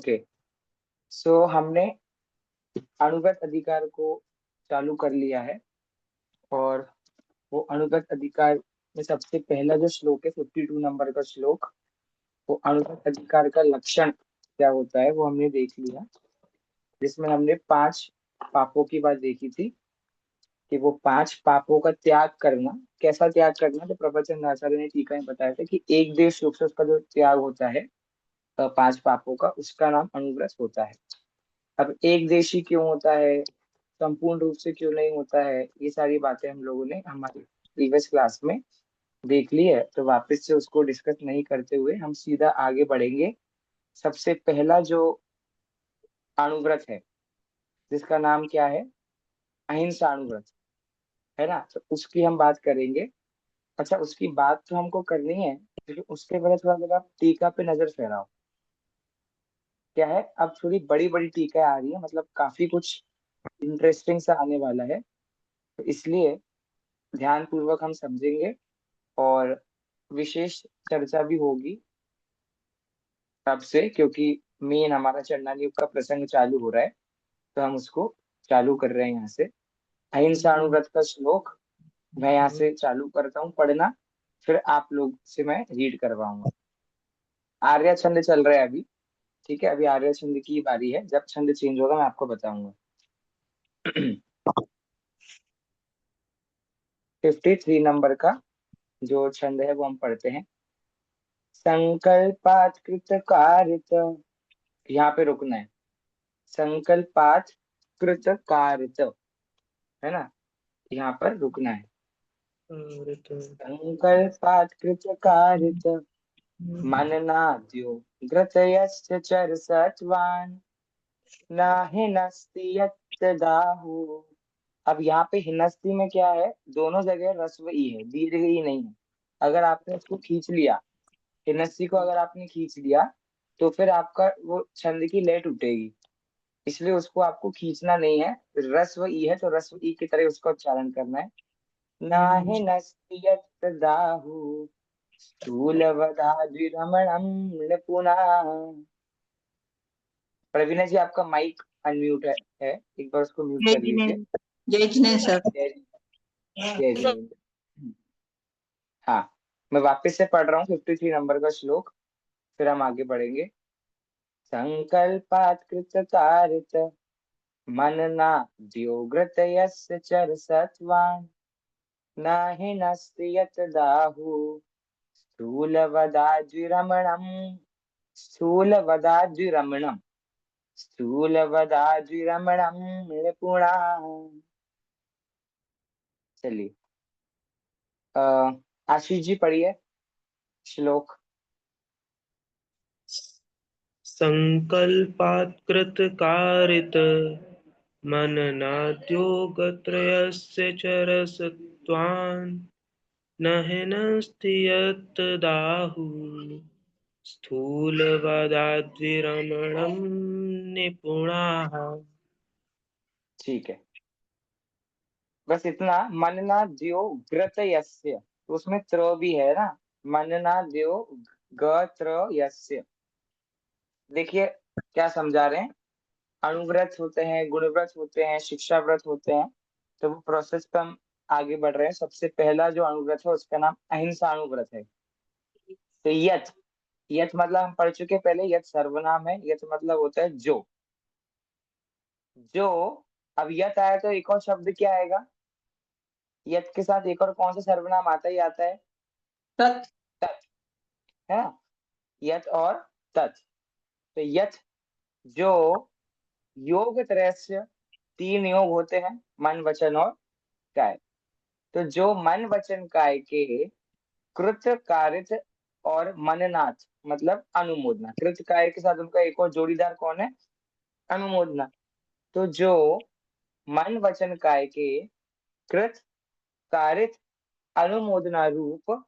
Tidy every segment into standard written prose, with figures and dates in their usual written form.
Okay, सो हमने अनुगत अधिकार को चालू कर लिया है। और वो अनुगत अधिकार में सबसे पहला जो श्लोक है 52 नंबर का श्लोक, वो अनुगत अधिकार का लक्षण क्या होता है वो हमने देख लिया, जिसमें हमने 5 पापों की बात देखी थी कि वो 5 पापों का त्याग करना, कैसा त्याग करना, तो प्रवचन आचार्य ने टीका में बताया था कि एक देश रूप से उसका जो त्याग होता है 5 पापों का, उसका नाम अनुग्रह होता है। अब एक देशी क्यों होता है, संपूर्ण रूप से क्यों नहीं होता है, ये सारी बातें हम लोगों ने हमारी प्रीवियस क्लास में देख ली है, तो वापस से उसको डिस्कस नहीं करते हुए हम सीधा आगे बढ़ेंगे। सबसे पहला जो अणुव्रत है जिसका नाम क्या है, अहिंसा अणुव्रत, है ना, तो उसकी हम बात करेंगे। अच्छा, उसकी बात तो हमको करनी है, लेकिन उसके पहले थोड़ा जरा आप टीका पे नजर फेराओ। क्या है, अब थोड़ी बड़ी बड़ी टीका आ रही है, मतलब काफी कुछ इंटरेस्टिंग सा आने वाला है, तो इसलिए ध्यान पूर्वक हम समझेंगे और विशेष चर्चा भी होगी तब से, क्योंकि मेन हमारा चंडन युग का प्रसंग चालू हो रहा है, तो हम उसको चालू कर रहे हैं यहाँ से। अहिंसा अणुव्रत का श्लोक मैं यहाँ से चालू करता हूँ पढ़ना, फिर आप लोग से मैं रीड करवाऊंगा। आर्या छंद चल रहा है अभी, ठीक है, अभी आर्या छंद की बारी है, जब छंद चेंज होगा मैं आपको बताऊंगा। 53 नंबर का जो छंद है वो हम पढ़ते हैं। संकल्पात कृत कारित, यहाँ पे रुकना है। संकल्पात कृत कारित, है ना, यहाँ पर रुकना है। संकल्पात कृत कारित मननाद्यो घृतयस्य चरसत्वान् न हिनस्ति यत्तदाहु। अब यहाँ पे हिनस्ती में क्या है, दोनों जगह रस्व ई है, दीर्घ ई नहीं है। अगर आपने इसको खींच लिया, हिनस्ती को अगर आपने खींच लिया, तो फिर आपका वो छंद की लय टूटेगी, इसलिए उसको आपको खींचना नहीं है। रस्व ई है तो रस्व ई की तरह उसका उच्चारण करना है। नाहि नस्ति यत्तदाहु स्थूलवदाद्विरमणं निपुणा। प्रवीणा जी, आपका माइक अनम्यूट है, एक बार उसको म्यूट जय कर लीजिए। जिनेन्द्र, जय जिनेन्द्र सर। जय जिनेंद्र। हाँ, मैं वापस से पढ़ रहा हूँ 53 नंबर का श्लोक, फिर हम आगे बढ़ेंगे। संकल्पात कृत कारित मनना द्योग्रत यस्य चरसत्वान् न हिनस्ति यत्दाहु स्थूलवदाद्विरमणम् स्थूलवदाद्विरमणम् स्थूलवदाद्विरमणम् निपुणा। चलिए, आशीष जी पढ़िए श्लोक। संकल्पात् कारित मननाद्योगत्रयस्य चरसत्वान् न हिनस्ति यत्तदाहुः स्थूलवदाद्विरमणं निपुणाः। ठीक है, बस इतना। मनना द्यो ग्रत यस्य, तो उसमें त्र भी है ना, मनना द्यो ग त्र यस्य। देखिए क्या समझा रहे हैं, अणुव्रत होते हैं, गुणव्रत होते हैं, शिक्षा व्रत होते हैं, तो वो प्रोसेस पे हम आगे बढ़ रहे हैं। सबसे पहला जो अणुव्रत है उसका नाम अहिंसा अणुव्रत है। तो यथ, यथ मतलब हम पढ़ चुके पहले, यथ सर्वनाम है, यथ मतलब होता है जो। जो, अब यथ आया तो एक और शब्द क्या आएगा, यथ के साथ एक और कौन सा सर्वनाम आता ही आता है, तत्। तत्, है ना, यथ और तत्। तो यथ जो, योग त्रयस्य, 3 योग होते हैं, मन वचन और काय। तो जो मन वचन काय के कृत कारित और मननाथ मतलब अनुमोदना, कृत काय के साथ उनका एक और जोड़ीदार कौन है, अनुमोदना। तो जो मन वचन काय के कृत कारित अनुमोदना रूप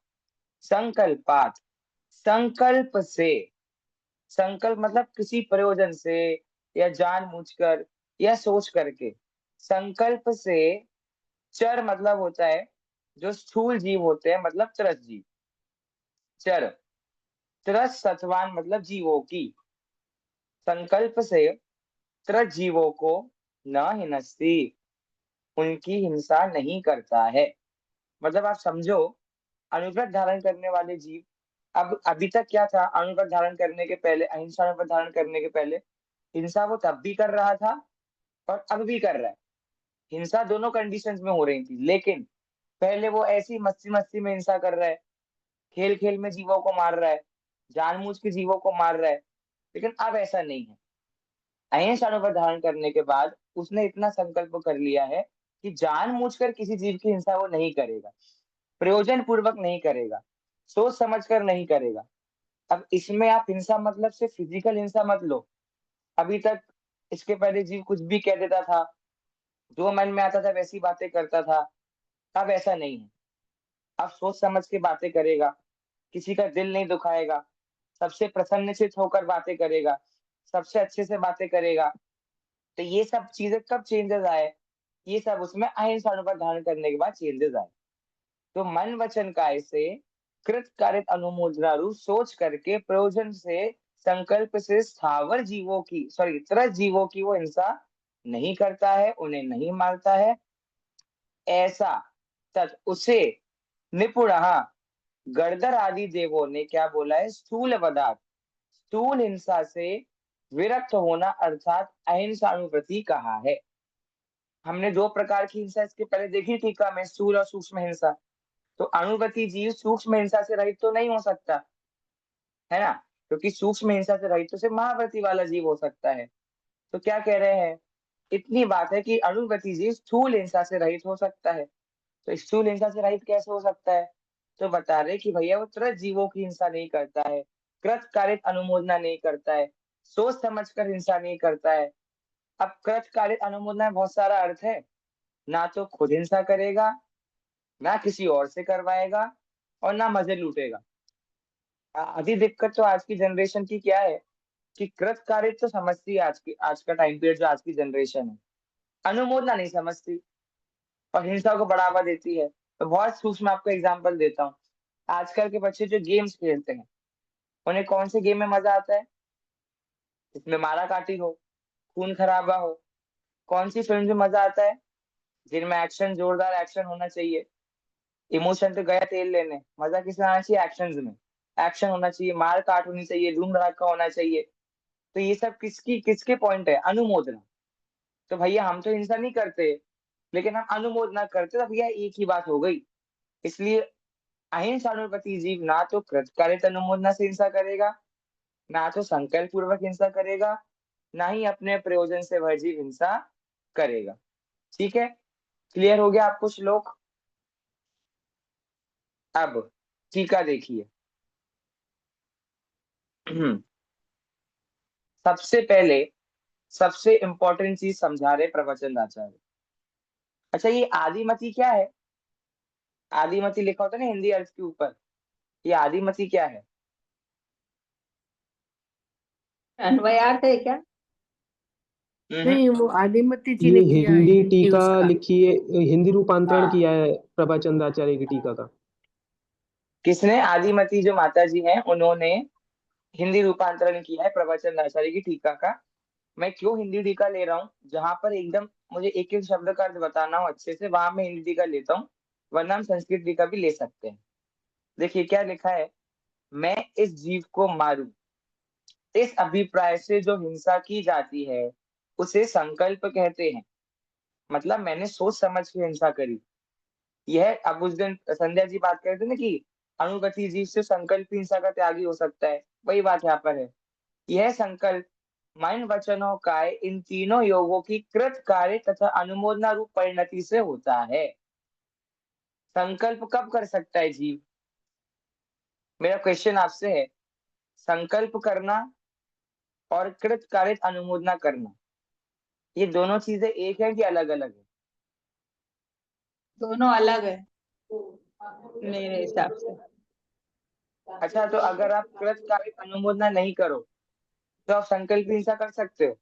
संकल्पात, संकल्प से, संकल्प मतलब किसी प्रयोजन से या जानबूझकर या सोच करके, संकल्प से, चर मतलब होता है जो स्थूल जीव होते हैं, मतलब त्रस जीव, चर, त्रस सत्वान मतलब जीवों की, संकल्प से त्रज जीवों को न हिनस्ती, उनकी हिंसा नहीं करता है। मतलब आप समझो, अनुव्रत धारण करने वाले जीव, अब अभी तक क्या था, अनुव्रत धारण करने के पहले, अहिंसा अनुव्रत धारण करने के पहले हिंसा वो तब भी कर रहा था और अब भी कर रहा है। हिंसा दोनों कंडीशंस में हो रही थी, लेकिन पहले वो ऐसी मस्ती मस्ती में हिंसा कर रहा है, खेल खेल में जीवों को मार रहा है, जानबूझ के जीवों को मार रहा है। लेकिन अब ऐसा नहीं है। अहिंसा अनुव्रत धारण करने के बाद उसने इतना संकल्प कर लिया है कि जानबूझकर किसी जीव की हिंसा वो नहीं करेगा, प्रयोजन पूर्वक नहीं करेगा, सोच समझकर नहीं करेगा। अब इसमें आप हिंसा मतलब सिर्फ फिजिकल हिंसा मत लो। अभी तक इसके पहले जीव कुछ भी कह देता था, जो मन में आता था वैसी बातें करता था। अब ऐसा नहीं है। अब सोच समझ के बातें करेगा, किसी का दिल नहीं दुखाएगा, सबसे प्रसन्नचित होकर बातें करेगा, सबसे अच्छे से बातें करेगा। तो ये सब चीजें कब चेंजेस आए? ये सब उसमें अहिंसा अनुपात धारण करने के बाद चेंजेस आए। तो मन वचन काय से कृत कारित अनुमोदना रूप सोच करके प्रयोजन से संकल्प से स्थावर जीवों की, सॉरी, त्रस्त जीवों की वो हिंसा नहीं करता है, उन्हें नहीं मारता है। ऐसा तत् उसे निपुण गर्दर आदि देवों ने क्या बोला है? स्थूल पदार्थ, स्थूल हिंसा से विरक्त होना अर्थात अहिंसा अनुवृत्ति कहा है। हमने दो प्रकार की हिंसा इसके पहले देखी टीका में, स्थूल और सूक्ष्म हिंसा। तो अणुव्रती जीव सूक्ष्म हिंसा से रहित तो नहीं हो सकता है ना, क्योंकि सूक्ष्म हिंसा से रहित तो सिर्फ महाव्रती वाला जीव हो सकता है। तो क्या कह रहे हैं? इतनी बात है कि अणुव्रती जीव स्थूल हिंसा से रहित हो सकता है। तो स्थूल हिंसा से रहित कैसे हो सकता है? तो बता रहे कि भैया वो त्रस्त जीवों की हिंसा नहीं करता है, कृत कारित अनुमोदना नहीं करता है, सोच समझकर हिंसा नहीं करता है। अब कृत कारित अनुमोदना में बहुत सारा अर्थ है। ना तो खुद हिंसा करेगा, ना किसी और से करवाएगा, और ना मजे लूटेगा। आधी दिक्कत तो आज की जनरेशन की क्या है कि कृत कारित तो समझती है, आज का टाइम पीरियड जो आज की जनरेशन है, अनुमोदना नहीं समझती और हिंसा को बढ़ावा देती है। तो बहुत सूक्ष्म आपको एग्जांपल देता हूँ। आजकल के बच्चे जो गेम्स खेलते हैं, उन्हें कौन से गेम में मजा आता है? जिसमें मारा काटी हो, खून खराबा हो। कौन सी फिल्म में मजा आता है? जिनमें एक्शन, जोरदार एक्शन होना चाहिए। इमोशन तो गया तेल लेने, मजा किसमें आना चाहिए? एक्शन में। एक्शन होना चाहिए, मार काट होनी चाहिए, धूम धड़ाका होना चाहिए। तो ये सब किसकी किसके पॉइंट है? अनुमोदना। तो भैया हम तो हिंसा नहीं करते, लेकिन हम अनुमोदना करते, तो भैया एक ही बात हो गई। इसलिए अहिंसानुपति जीव ना तो कृतकार्य अनुमोदना से हिंसा करेगा, ना तो संकल्प पूर्वक हिंसा करेगा, ना ही अपने प्रयोजन से वह जीव हिंसा करेगा। ठीक है, क्लियर हो गया आपको श्लोक? अब टीका देखिए। सबसे पहले सबसे इंपॉर्टेंट चीज समझा रहे प्रवचन आचार्य। अच्छा, ये आदिमति क्या है? आदिमति लिखा होता है ना हिंदी अर्थ के ऊपर, ये आदिमति क्या है? अन्वयार्थ है क्या? नहीं, वो आदिमती जी ये ने किया है हिंदी हिंदी टीका उसका। लिखी है, हिंदी रूपांतरण हाँ, किया है प्रभाचंद आचार्य की टीका का। किसने? आदिमति जो माता जी हैं, उन्होंने हिंदी रूपांतरण किया है प्रवचन आचार्य की टीका का। मैं क्यों हिंदी टीका ले रहा हूँ? जहां पर एकदम मुझे एक एक शब्द का अर्थ बताना हो अच्छे से, वहां मैं हिंदी टीका लेता हूँ, वरना हम संस्कृत टीका भी ले सकते हैं। देखिए क्या लिखा है। मैं इस जीव को मारूं, इस अभिप्राय से जो हिंसा की जाती है उसे संकल्प कहते हैं। मतलब मैंने सोच समझ के हिंसा करी। यह, अब उस दिन संध्या जी बात करते थे ना कि अनुगति जीव से संकल्प हिंसा का त्यागी हो सकता है, वही बात यहाँ पर है। यह संकल्प मन वचन और काय, इन तीनों योगों की कृत कार्य तथा अनुमोदना रूप परिणति से होता है। संकल्प कब कर सकता है जीव? मेरा क्वेश्चन आपसे है, संकल्प करना और कृत कार्य अनुमोदना करना, ये दोनों चीजें एक है कि अलग अलग है? दोनों अलग है मेरे हिसाब से। अच्छा, तो अगर आप कृत कार्य अनुमोदना नहीं करो तो आप संकल्प हिंसा कर सकते हो?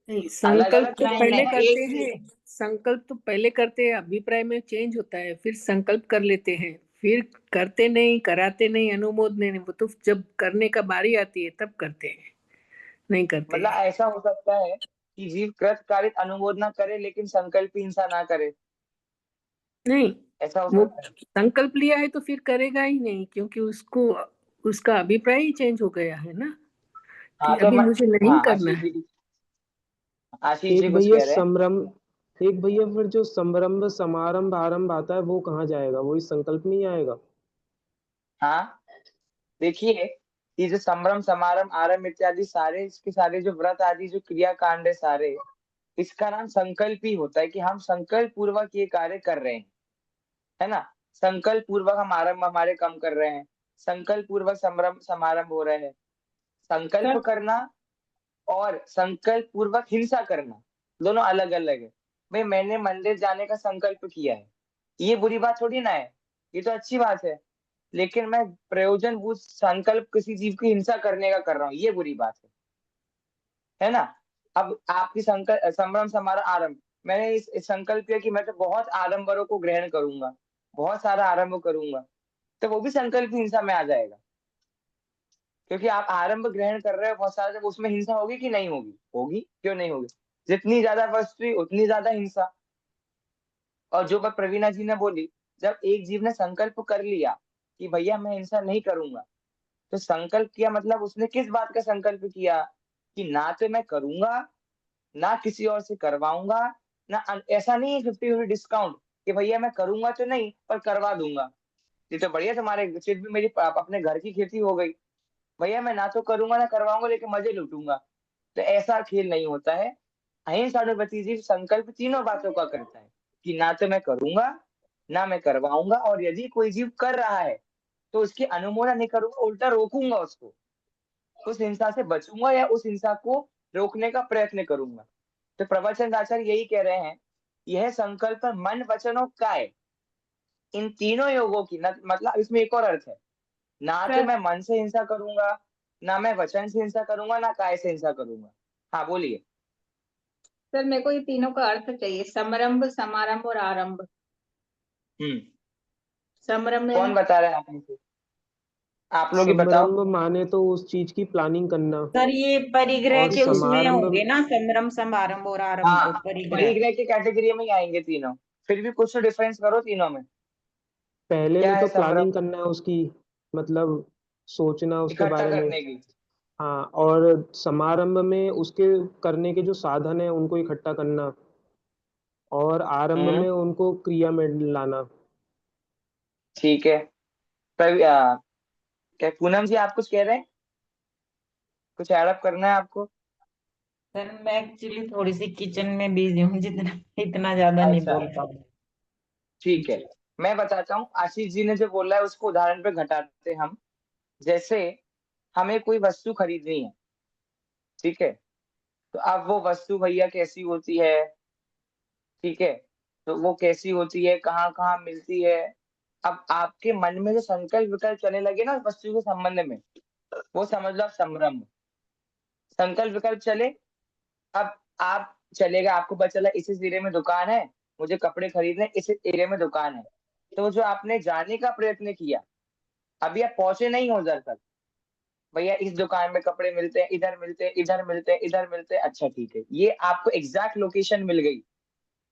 नहीं, अलग संकल्प अलग तो क्यों नहीं होता पहले है नहीं, ना? करते एक ही हैं। संकल्प तो पहले करते हैं, अभिप्राय में चेंज होता है, फिर संकल्प कर लेते हैं, फिर करते नहीं, कराते नहीं, अनुमोद नहीं, वो तो जब करने का बारी आती है तब करते हैं, नहीं करते मतलब हैं। ऐसा हो सकता है कि जीव कृत कारित अनुमोद ना करे लेकिन संकल्प हिंसा ना करे, नहीं, ऐसा हो वो सकता है। संकल्प लिया है तो फिर करेगा ही नहीं, क्योंकि उसको उसका अभिप्राय ही चेंज हो गया है ना, हाँ कि तो अभी मुझे नहीं हाँ करना आशीष है। जी, आशीष जी एक कुछ भैया कह रहे हैं। संरंभ एक भैया फिर जो संरंभ समारंभ आरंभ आता है वो कहाँ जाएगा, वो इस संकल्प में ही आएगा? हाँ देखिए, ये जो संभ्रम समारंभ आरंभ इत्यादि सारे इसके सारे जो व्रत आदि जो क्रिया कांड है सारे, इसका नाम संकल्प ही होता है कि हम संकल्प पूर्वक ये कार्य कर रहे हैं, है ना। संकल्प पूर्वक हम आरंभ हमारे काम कर रहे हैं, संकल्प पूर्वक संभ्रम समारंभ हो रहे हैं। संकल्प सर करना और संकल्प पूर्वक हिंसा करना दोनों अलग अलग है। भाई मैंने मंदिर जाने का संकल्प किया है, ये बुरी बात थोड़ी ना है, ये तो अच्छी बात है। लेकिन मैं प्रयोजन वो संकल्प किसी जीव की हिंसा करने का कर रहा हूँ, ये बुरी बात है ना। अब आपकी संकल्प संभ्रम समारोह आरंभ, मैंने इस संकल्प किया कि मैं तो बहुत आडंबरों को ग्रहण करूंगा, बहुत सारा आरंभ करूंगा, तो वो भी संकल्प की हिंसा में आ जाएगा। क्योंकि आप आरंभ ग्रहण कर रहे हो बहुत सारा, जब उसमें हिंसा होगी कि नहीं होगी, होगी, क्यों नहीं होगी। जितनी ज्यादा वस्तु उतनी ज्यादा हिंसा। और जो बात प्रवीणा जी ने बोली, जब एक जीव ने संकल्प कर लिया कि भैया मैं हिंसा नहीं करूंगा, तो संकल्प किया मतलब उसने किस बात का संकल्प किया कि ना तो मैं करूंगा, ना किसी और से करवाऊंगा, ना ऐसा नहीं है 50-50 डिस्काउंट कि भैया मैं करूंगा तो नहीं पर करवा दूंगा। ये तो बढ़िया, तुम्हारे सिर्फ भी मेरी अपने घर की खेती हो गई, भैया मैं ना तो करूंगा ना करवाऊंगा लेकिन मजे लूटूंगा। तो ऐसा खेल नहीं होता है। अहिंसानुवर्ती जीव संकल्प तीनों बातों का करता है कि ना तो मैं करूंगा, ना मैं करवाऊंगा, और यदि कोई जीव कर रहा है तो उसकी अनुमोदन नहीं करूंगा, उल्टा रोकूंगा उसको, उस हिंसा से बचूंगा या उस हिंसा को रोकने का प्रयत्न करूंगा। तो प्रवचन आचार्य यही कह रहे हैं, यह संकल्प मन वचन और काय, इन तीनों योगों की मतलब इसमें एक और अर्थ है, ना तो सर मैं मन से हिंसा करूंगा, ना मैं वचन से हिंसा करूंगा, ना काय से हिंसा करूंगा। हाँ बोलिए। सर मेरे को ये तीनों का अर्थ चाहिए, समारंभ समारंभ और आरंभ। हम्म। समारंभ है। कौन बता रहा है आप में से? आप लोग ही बताओ। संरंभ माने तो उस चीज की प्लानिंग करना, सर ये परिग्रह और के उसमें समारंभ होंगे ना, संभ्रम समारंभ और हाँ, आरंभ, परिग्रह। परिग्रह की कैटेगरी में ही आएंगे तीनों। फिर भी कुछ तो डिफरेंस करो तीनों में। पहले क्या में है तो संभ्रम? प्लानिंग करना है उसकी, मतलब सोचना उसके इकट्ठा बारे में। करने की। हाँ, और समारंभ में उसके करने के जो साधन है उनको इकट्ठा करना, और आरंभ हम्म। में उनको क्रिया में लाना। ठीक है। पर क्या पूनम जी आप कुछ कह रहे हैं? कुछ एडअप करना है आपको? सर मैं एक्चुअली थोड़ी सी किचन में बिजी हूँ, जितना इतना ज्यादा नहीं अच्छा बोल पाऊँ। ठीक है, मैं बताता हूँ। आशीष जी ने जो बोला है उसको उदाहरण पे घटाते हैं हम। जैसे हमें कोई वस्तु खरीदनी है, ठीक है, तो अब वो वस्तु भैया कैसी होती है, ठीक है, तो वो कैसी होती है, कहाँ कहाँ मिलती है। अब आपके मन में जो संकल्प विकल्प चलने लगे ना उस वस्तु के संबंध में, वो समझ लो आप संभ्रम। संकल्प विकल्प चले, अब आप चलेगा, आपको पता चला इस एरिया में दुकान है, मुझे कपड़े खरीदने, इस एरिया में दुकान है। तो जो आपने जाने का प्रयत्न किया, अभी आप पहुंचे नहीं हो उधर तक, भैया इस दुकान में कपड़े मिलते हैं, इधर मिलते हैं, इधर मिलते हैं, इधर मिलते हैं, अच्छा ठीक है, ये आपको एग्जैक्ट लोकेशन मिल गई,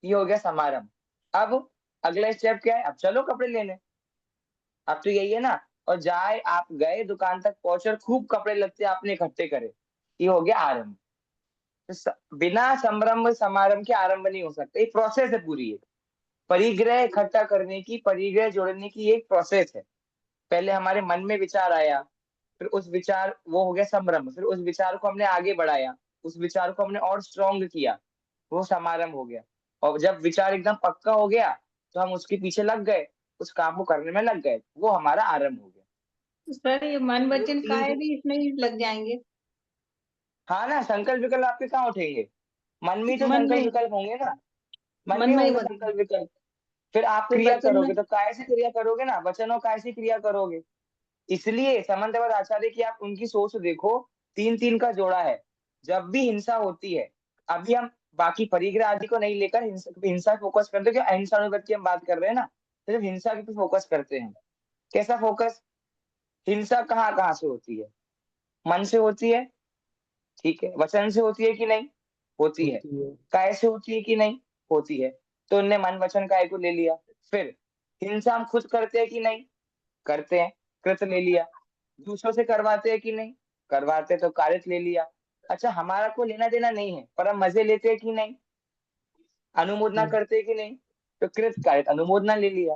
ये हो गया समारंभ। अब अगला स्टेप क्या है, अब चलो कपड़े लेने, अब तो यही है ना। और जाए आप गए दुकान तक पहुंचे और खूब कपड़े लगते आपने इकट्ठे करे, ये हो गया आरंभ। तो बिना संभ्रम समारंभ के आरंभ नहीं हो सकता, एक प्रोसेस है पूरी, एक परिग्रह इकट्ठा करने की, परिग्रह जोड़ने की एक प्रोसेस है। पहले हमारे मन में विचार आया, फिर उस विचार वो हो गया संभ्रम, फिर उस विचार को हमने आगे बढ़ाया, उस विचार को हमने और स्ट्रॉन्ग किया, वो समारंभ हो गया। और जब विचार एकदम पक्का हो गया तो हम उसके पीछे लग गए, उस काम को करने में लग गए, वो हमारा आरंभ हो गया। सर ये मन तो वचन तीन काय भी इसमें ही लग जाएंगे। हाँ ना, संकल्प विकल्प आपके कहाँ उठेंगे, मन में ही तो मन संकल्प में, विकल्प होंगे ना, मन में मन ही में ही होंगे बनेंगे। संकल्प विकल्प। फिर आप फिर क्रिया वचन में। करोगे तो काय से क्रिया करोगे ना, वचनों काय से क्रिया करोगे। इसलिए समन्वय आचार्य की आप उनकी सोच देखो, तीन तीन का जोड़ा है। जब भी हिंसा होती है, अभी हम बाकी परिग्रह आदि को नहीं लेकर हिंसा हिंसा फोकस करते हैं, क्योंकि अहिंसा अनुवृत्ति हम बात कर रहे हैं ना, तो जब हिंसा के पे फोकस करते हैं, कैसा फोकस? हिंसा कहाँ कहाँ से होती है? मन से होती है, ठीक है। वचन से होती है कि नहीं? होती है। होती है। काय से होती है कि नहीं? होती है। तो उनने मन वचन काय को ले लिया। फिर हिंसा हम खुद करते हैं कि नहीं? करते हैं, कृत ले लिया। दूसरों से करवाते हैं कि नहीं? करवाते, तो कारित ले लिया। अच्छा, हमारा कोई लेना देना नहीं है पर हम मजे लेते हैं कि नहीं? अनुमोदना करते हैं कि नहीं? तो कृत कारित अनुमोदना ले लिया,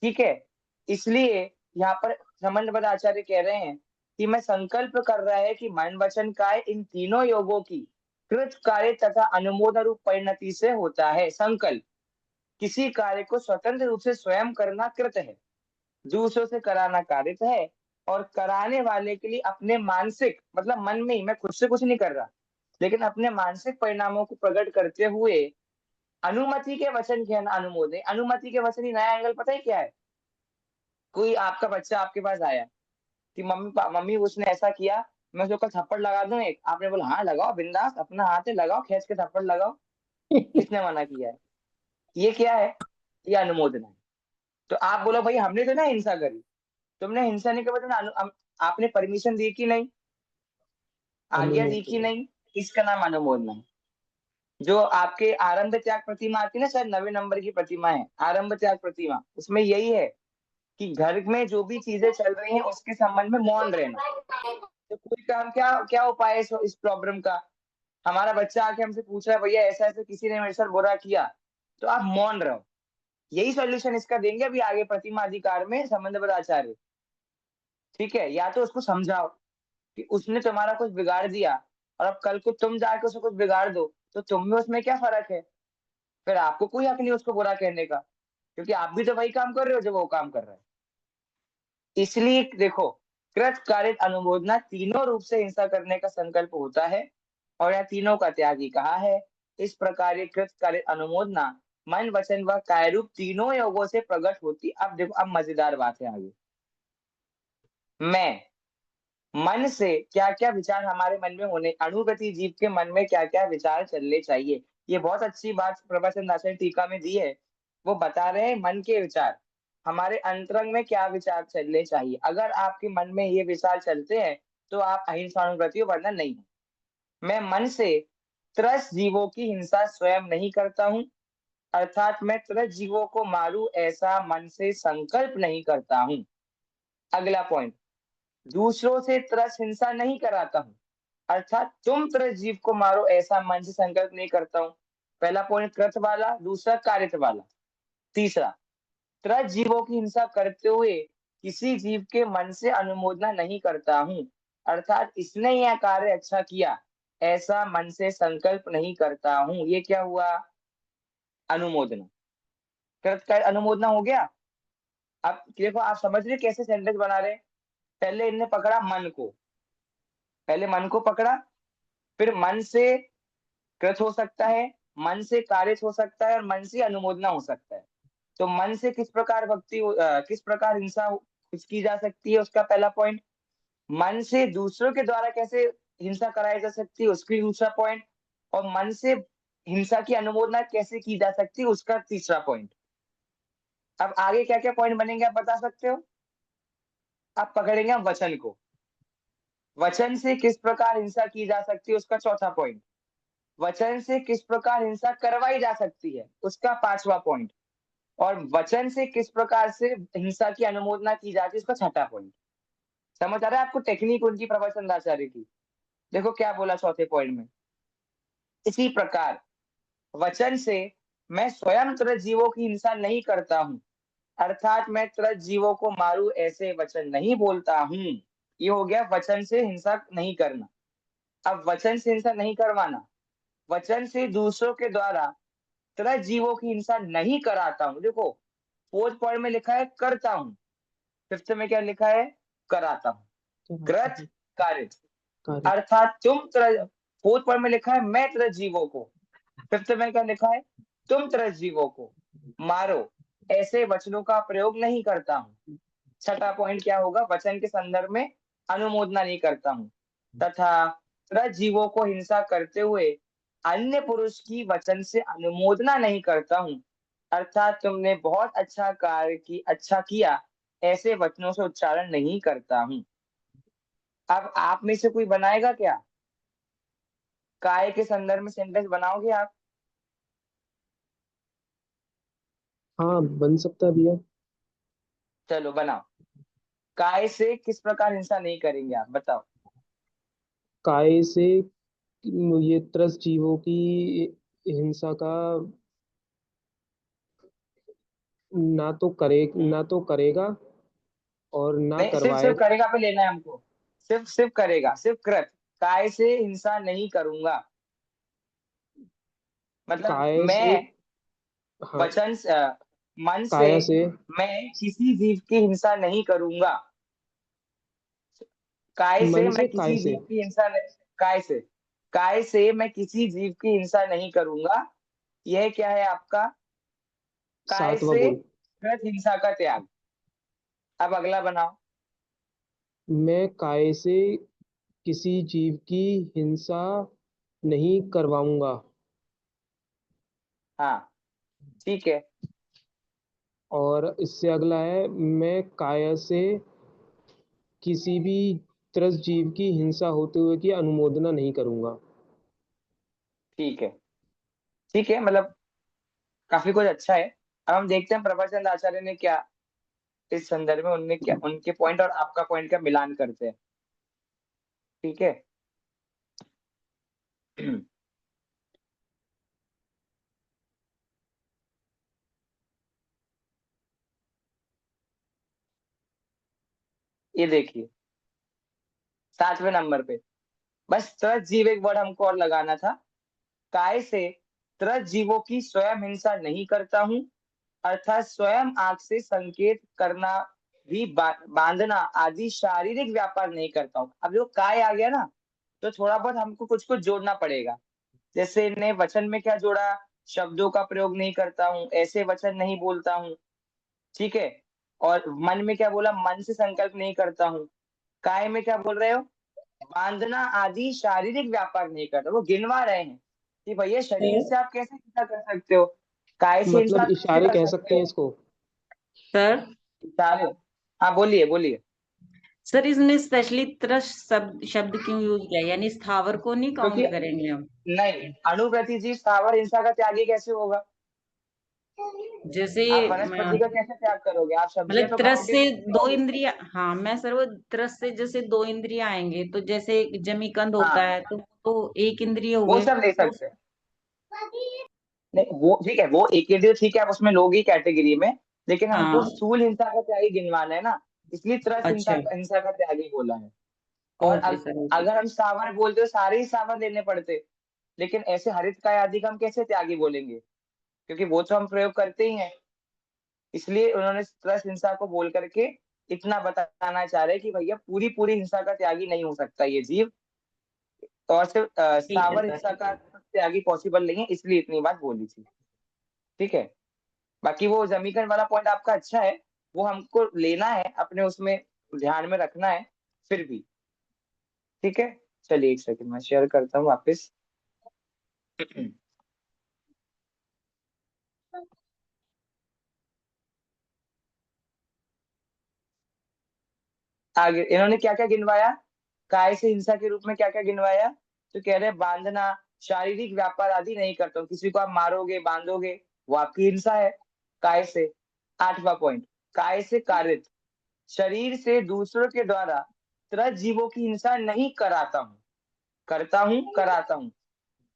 ठीक है। इसलिए यहाँ पर समन्वय आचार्य कह रहे हैं कि मैं संकल्प कर रहा है कि मन वचन काय इन तीनों योगों की कृत कार्य तथा अनुमोदन रूप परिणति से होता है। संकल्प किसी कार्य को स्वतंत्र रूप से स्वयं करना कृत है, दूसरों से कराना कारित है, और कराने वाले के लिए अपने मानसिक मतलब मन में ही, मैं खुद से कुछ नहीं कर रहा, लेकिन अपने मानसिक परिणामों को प्रकट करते हुए अनुमति के वचन कहना अनुमोदन। अनुमति के वचन ही नया एंगल पता है क्या है? कोई आपका बच्चा आपके पास आया कि मम्मी उसने ऐसा किया, मैं उसको कल थप्पड़ लगा दूं एक। आपने बोला हाँ लगाओ बिंदास, अपना हाथ है लगाओ, खींच के थप्पड़ लगाओ। किसने मना किया है? ये क्या है? ये अनुमोदन है। तो आप बोलो भाई हमने तो ना हिंसा करी, तुमने हिंसा नहीं करी तो आपने परमिशन दी कि नहीं? आज्ञा दी कि अनुमोदन। नहीं? इसका नाम अनुमोदन है। जो आपके आरंभ त्याग प्रतिमा आती है ना, शायद 9वें नंबर की प्रतिमा है आरंभ त्याग प्रतिमा, उसमें यही है कि घर में जो भी चीजें चल रही हैं उसके संबंध में मौन रहना। तो कोई काम, क्या क्या उपाय है इस प्रॉब्लम का? हमारा बच्चा आके हमसे पूछ रहा है भैया ऐसा ऐसा किसी ने मेरे साथ बुरा किया, तो आप मौन रहो। यही सॉल्यूशन इसका देंगे अभी आगे प्रतिमा अधिकार में संबंधपद आचार्य, ठीक है। या तो उसको समझाओ कि उसने तुम्हारा कुछ बिगाड़ दिया और अब कल को तुम जाके उसको कुछ बिगाड़ दो, तो तुम में उसमें क्या फर्क है? फिर आपको कोई हक नहीं उसको बुरा कहने का, क्योंकि आप भी तो वही काम कर रहे हो जो वो काम कर रहा है। इसलिए देखो, कृत कारित अनुमोदना तीनों रूप से हिंसा करने का संकल्प होता है, और यह तीनों का त्याग ही कहा है। इस प्रकार ये कृत कारित अनुमोदना मन वचन व काय रूप तीनों योगों से प्रकट होती। अब देखो, अब मजेदार बात है आगे। मैं मन से क्या क्या विचार हमारे मन में होने, अणुगति जीव के मन में क्या क्या विचार चलने चाहिए। ये बहुत अच्छी बात प्रभाचंद आचार्य टीका में दी है। वो बता रहे हैं मन के विचार, हमारे अंतरंग में क्या विचार चलने चाहिए। अगर आपके मन में ये विचार चलते हैं तो आप अहिंसानुगति हो, वरना नहीं। मैं मन से त्रस्त जीवों की हिंसा स्वयं नहीं करता हूँ, अर्थात मैं त्रस्त जीवों को मारूं ऐसा मन से संकल्प नहीं करता हूँ। अगला पॉइंट, दूसरों से त्रस्त हिंसा नहीं कराता हूँ, अर्थात तुम त्रस्त जीव को मारो ऐसा मन से संकल्प नहीं करता हूँ। पहला पॉइंट कृत वाला, दूसरा कारित वाला। तीसरा, त्रस्त जीवों की हिंसा करते हुए किसी जीव के मन से अनुमोदना नहीं करता हूँ, अर्थात इसने यह कार्य अच्छा किया ऐसा मन से संकल्प नहीं करता हूँ। ये क्या हुआ? अनुमोदना। कृत का अनुमोदना हो गया। अब देखो, आप समझ रहे कैसे सेंटेंस बना रहे हैं? पहले इनने पकड़ा मन को, पहले मन को पकड़ा, फिर मन से कृत हो सकता है, मन से कारित हो सकता है, और मन से अनुमोदना हो सकता है। तो मन से किस प्रकार किस प्रकार हिंसा की जा सकती है, उसका पहला पॉइंट। मन से दूसरों के द्वारा कैसे हिंसा कराई जा सकती है, उसकी दूसरा पॉइंट। और मन से हिंसा की अनुमोदना कैसे की जा सकती है, उसका तीसरा पॉइंट। अब आगे क्या क्या पॉइंट बनेंगे आप बता सकते हो? आप पकड़ेंगे हम वचन को, वचन से किस प्रकार हिंसा की जा सकती है उसका चौथा पॉइंट। वचन से किस प्रकार हिंसा करवाई जा सकती है उसका पांचवा पॉइंट। और वचन से किस प्रकार से हिंसा की अनुमोदना की जाती है उसका छठा पॉइंट। समझ आ रहा है आपको टेक्निक उनकी प्रवचन आचार्य की? देखो क्या बोला चौथे पॉइंट में, इसी प्रकार वचन से मैं स्वयं त्रस्त जीवों की हिंसा नहीं करता हूँ, अर्थात मैं त्रस्त जीवों को मारूं ऐसे वचन नहीं बोलता हूँ। ये हो गया वचन से हिंसा नहीं करना। अब वचन से हिंसा नहीं करवाना, वचन से दूसरों के द्वारा त्रस्त जीवों की हिंसा नहीं कराता हूँ। देखो, फोर्थ पॉइंट में लिखा है करता हूँ, फिफ्थ में क्या लिखा है? कराता हूँ। कृत कारित, कारित। अर्थात फोर्थ पॉइंट में लिखा है मैं त्रस्त जीवों को, फिफ्थ में क्या लिखा है? तुम त्रस्त जीवों को मारो ऐसे वचनों का प्रयोग नहीं करता हूँ। छठा पॉइंट क्या होगा? वचन के संदर्भ में अनुमोदना नहीं करता हूँ, तथा त्रस्त जीवों को हिंसा करते हुए अन्य पुरुष की वचन से अनुमोदना नहीं करता हूँ, अर्थात तुमने बहुत अच्छा कार्य की अच्छा किया ऐसे वचनों से उच्चारण नहीं करता हूं। अब आप में से कोई बनाएगा क्या? काय के संदर्भ में सेंटेंस बनाओगे आप? हाँ, बन सकता है भैया। चलो बनाओ। काय से किस प्रकार हिंसा नहीं करेंगे आप, बताओ। काय से ये त्रस्त जीवों की हिंसा का ना तो करेगा और ना नहीं, सिर्फ सिर्फ करवाएगा। करेगा पे लेना है हमको। सिर्फ सिर्फ करेगा, सिर्फ कृत। काय से हिंसा नहीं करूंगा, मतलब काय से, मैं हाँ, वचन मन से काया से, मैं किसी जीव की हिंसा नहीं करूंगा। काय से मन मैं से, काय किसी से, जीव की हिंसा नहीं, काय से मैं किसी जीव की हिंसा नहीं करूंगा। यह क्या है आपका? काय सातवां से गुण। कृत हिंसा का त्याग। अब अगला बनाओ। मैं काय से किसी जीव की हिंसा नहीं करवाऊंगा। हाँ, ठीक है। और इससे अगला है, मैं काय से किसी भी त्रस्त जीव की हिंसा होते हुए की अनुमोदना नहीं करूंगा। ठीक है, ठीक है, मतलब काफी कुछ अच्छा है। अब हम देखते हैं प्रभाचंद आचार्य ने क्या इस संदर्भ में, उनने क्या, उनके पॉइंट और आपका पॉइंट का मिलान करते हैं। ठीक है। ये देखिए 7वें नंबर पे, बस त्रस्त जीव एक वर्ड हमको और लगाना था। काय से त्रस्त जीवों की स्वयं हिंसा नहीं करता हूं, अर्थात स्वयं आंख से संकेत करना भी बांधना आदि शारीरिक व्यापार नहीं करता हूं। अब जो काय आ गया ना, तो थोड़ा बहुत हमको कुछ कुछ जोड़ना पड़ेगा। जैसे इन्हें वचन में क्या जोड़ा? शब्दों का प्रयोग नहीं करता हूं, ऐसे वचन नहीं बोलता हूं। ठीक है। और मन में क्या बोला? मन से संकल्प नहीं करता हूं। काय में क्या बोल रहे हो? बांधना आदि शारीरिक व्यापार नहीं करता। वो गिनवा रहे हैं कि भैया शरीर से आप कैसे हिंसा कर सकते हो, काय से हिंसा मतलब कैसे इशारे कर कह सकते सकते हैं हो। इसको। सर इशारे। हाँ बोलिए बोलिए। सर इसमें स्पेशली त्रस्त शब्द शब्द क्यों यूज किया, यानी स्थावर को नहीं क्योंकि काउंट करेंगे हम? नहीं, अणुप्रति जीव स्थावर हिंसा का त्यागी कैसे होगा? जैसे आप वनस्पति का कैसे त्याग करोगे? आप सब्जियां मतलब तो त्रस्त खाओगे से नहीं दो खाओगे। इंद्रिया, हाँ मैं सर वो त्रस्त से जैसे दो इंद्रिया आएंगे, तो जैसे जमीकंद होता हाँ, है तो एक इंद्रिय वो हुए सब ले तो। सकते हैं। नहीं वो ठीक है, वो एक इंद्रिय ठीक है, आप उसमें लोगी कैटेगरी में। लेकिन हमको हाँ स्थूल हिंसा का त्यागी गिनवाना है ना, इसलिए त्रस्त हिंसा अच्छा, हिंसा का त्यागी बोला है। और ओके सर ओके। अगर हम सावर बोलते तो सारे ही सावर लेने पड़ते। लेकिन ऐसे हरित काय आदि का हम कैसे त्यागी बोलेंगे? क्योंकि वो तो हम प्रयोग करते ही हैं। इसलिए उन्होंने त्रस्त हिंसा को बोल करके इतना बताना चाह रहे कि भैया पूरी पूरी हिंसा का त्यागी नहीं हो सकता ये जीव। और सिर्फ ठीक है स्थावर हिंसा सर। का त्यागी पॉसिबल नहीं है, इसलिए इतनी बात बोली थी। ठीक है। बाकी वो जमीकरण वाला पॉइंट आपका अच्छा है, वो हमको लेना है अपने उसमें, ध्यान में रखना है फिर भी। ठीक है। चलिए एक सेकंड मैं शेयर करता हूँ वापस। आगे इन्होंने क्या क्या गिनवाया? काय से हिंसा के रूप में क्या क्या गिनवाया? तो कह रहे हैं बांधना, शारीरिक व्यापार आदि नहीं करता हूँ। किसी को आप मारोगे बांधोगे, वो आपकी हिंसा है काय से। 8वां पॉइंट, काय से कारित, शरीर से दूसरों के द्वारा त्रस्त जीवों की हिंसा नहीं कराता हूँ, करता हूँ कराता हूँ।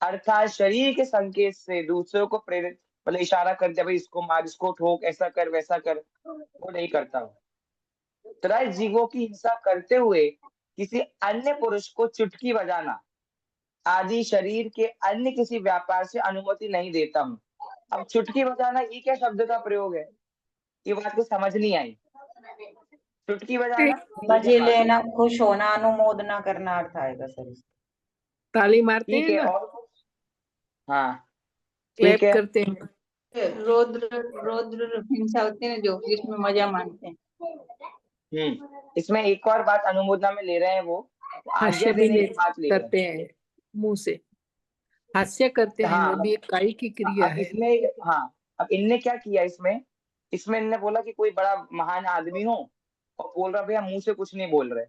अर्थात शरीर के संकेत से दूसरों को प्रेरित, मतलब इशारा कर दिया भाई इसको मार, इसको ठोक, ऐसा कर वैसा कर, वो नहीं करता हूँ। त्रस्त जीवों की हिंसा करते हुए किसी अन्य पुरुष को चुटकी बजाना आदि शरीर के अन्य किसी व्यापार से अनुमति नहीं देता हूँ। अब चुटकी बजाना ये क्या शब्द का प्रयोग है? ये बात को समझ नहीं आई। चुटकी बजाना ये क्या मजे बात है? लेना, खुश होना, अनुमोदना करना अर्थ आएगा सर इसका। ताली मारते ठीक हैं है, ना, और कुछ? हाँ, ठीक क्लैप है। करते हैं। रौद्र रौद्र हिंसा होती है ना, जो जिसमें मजा मानते हैं। इसमें एक और बात अनुमोदना में ले रहे हैं, वो आज्ञा हास्य भी देने की बात ले रहे करते हैं, मुंह से हास्य करते हैं। हैं, वो हाँ, भी एक काई की क्रिया अब है। इसमें, हाँ, अब इनने क्या किया इसमें, इसमें इनने बोला कि कोई बड़ा महान आदमी हो और बोल रहा भैया मुंह से कुछ नहीं बोल रहे,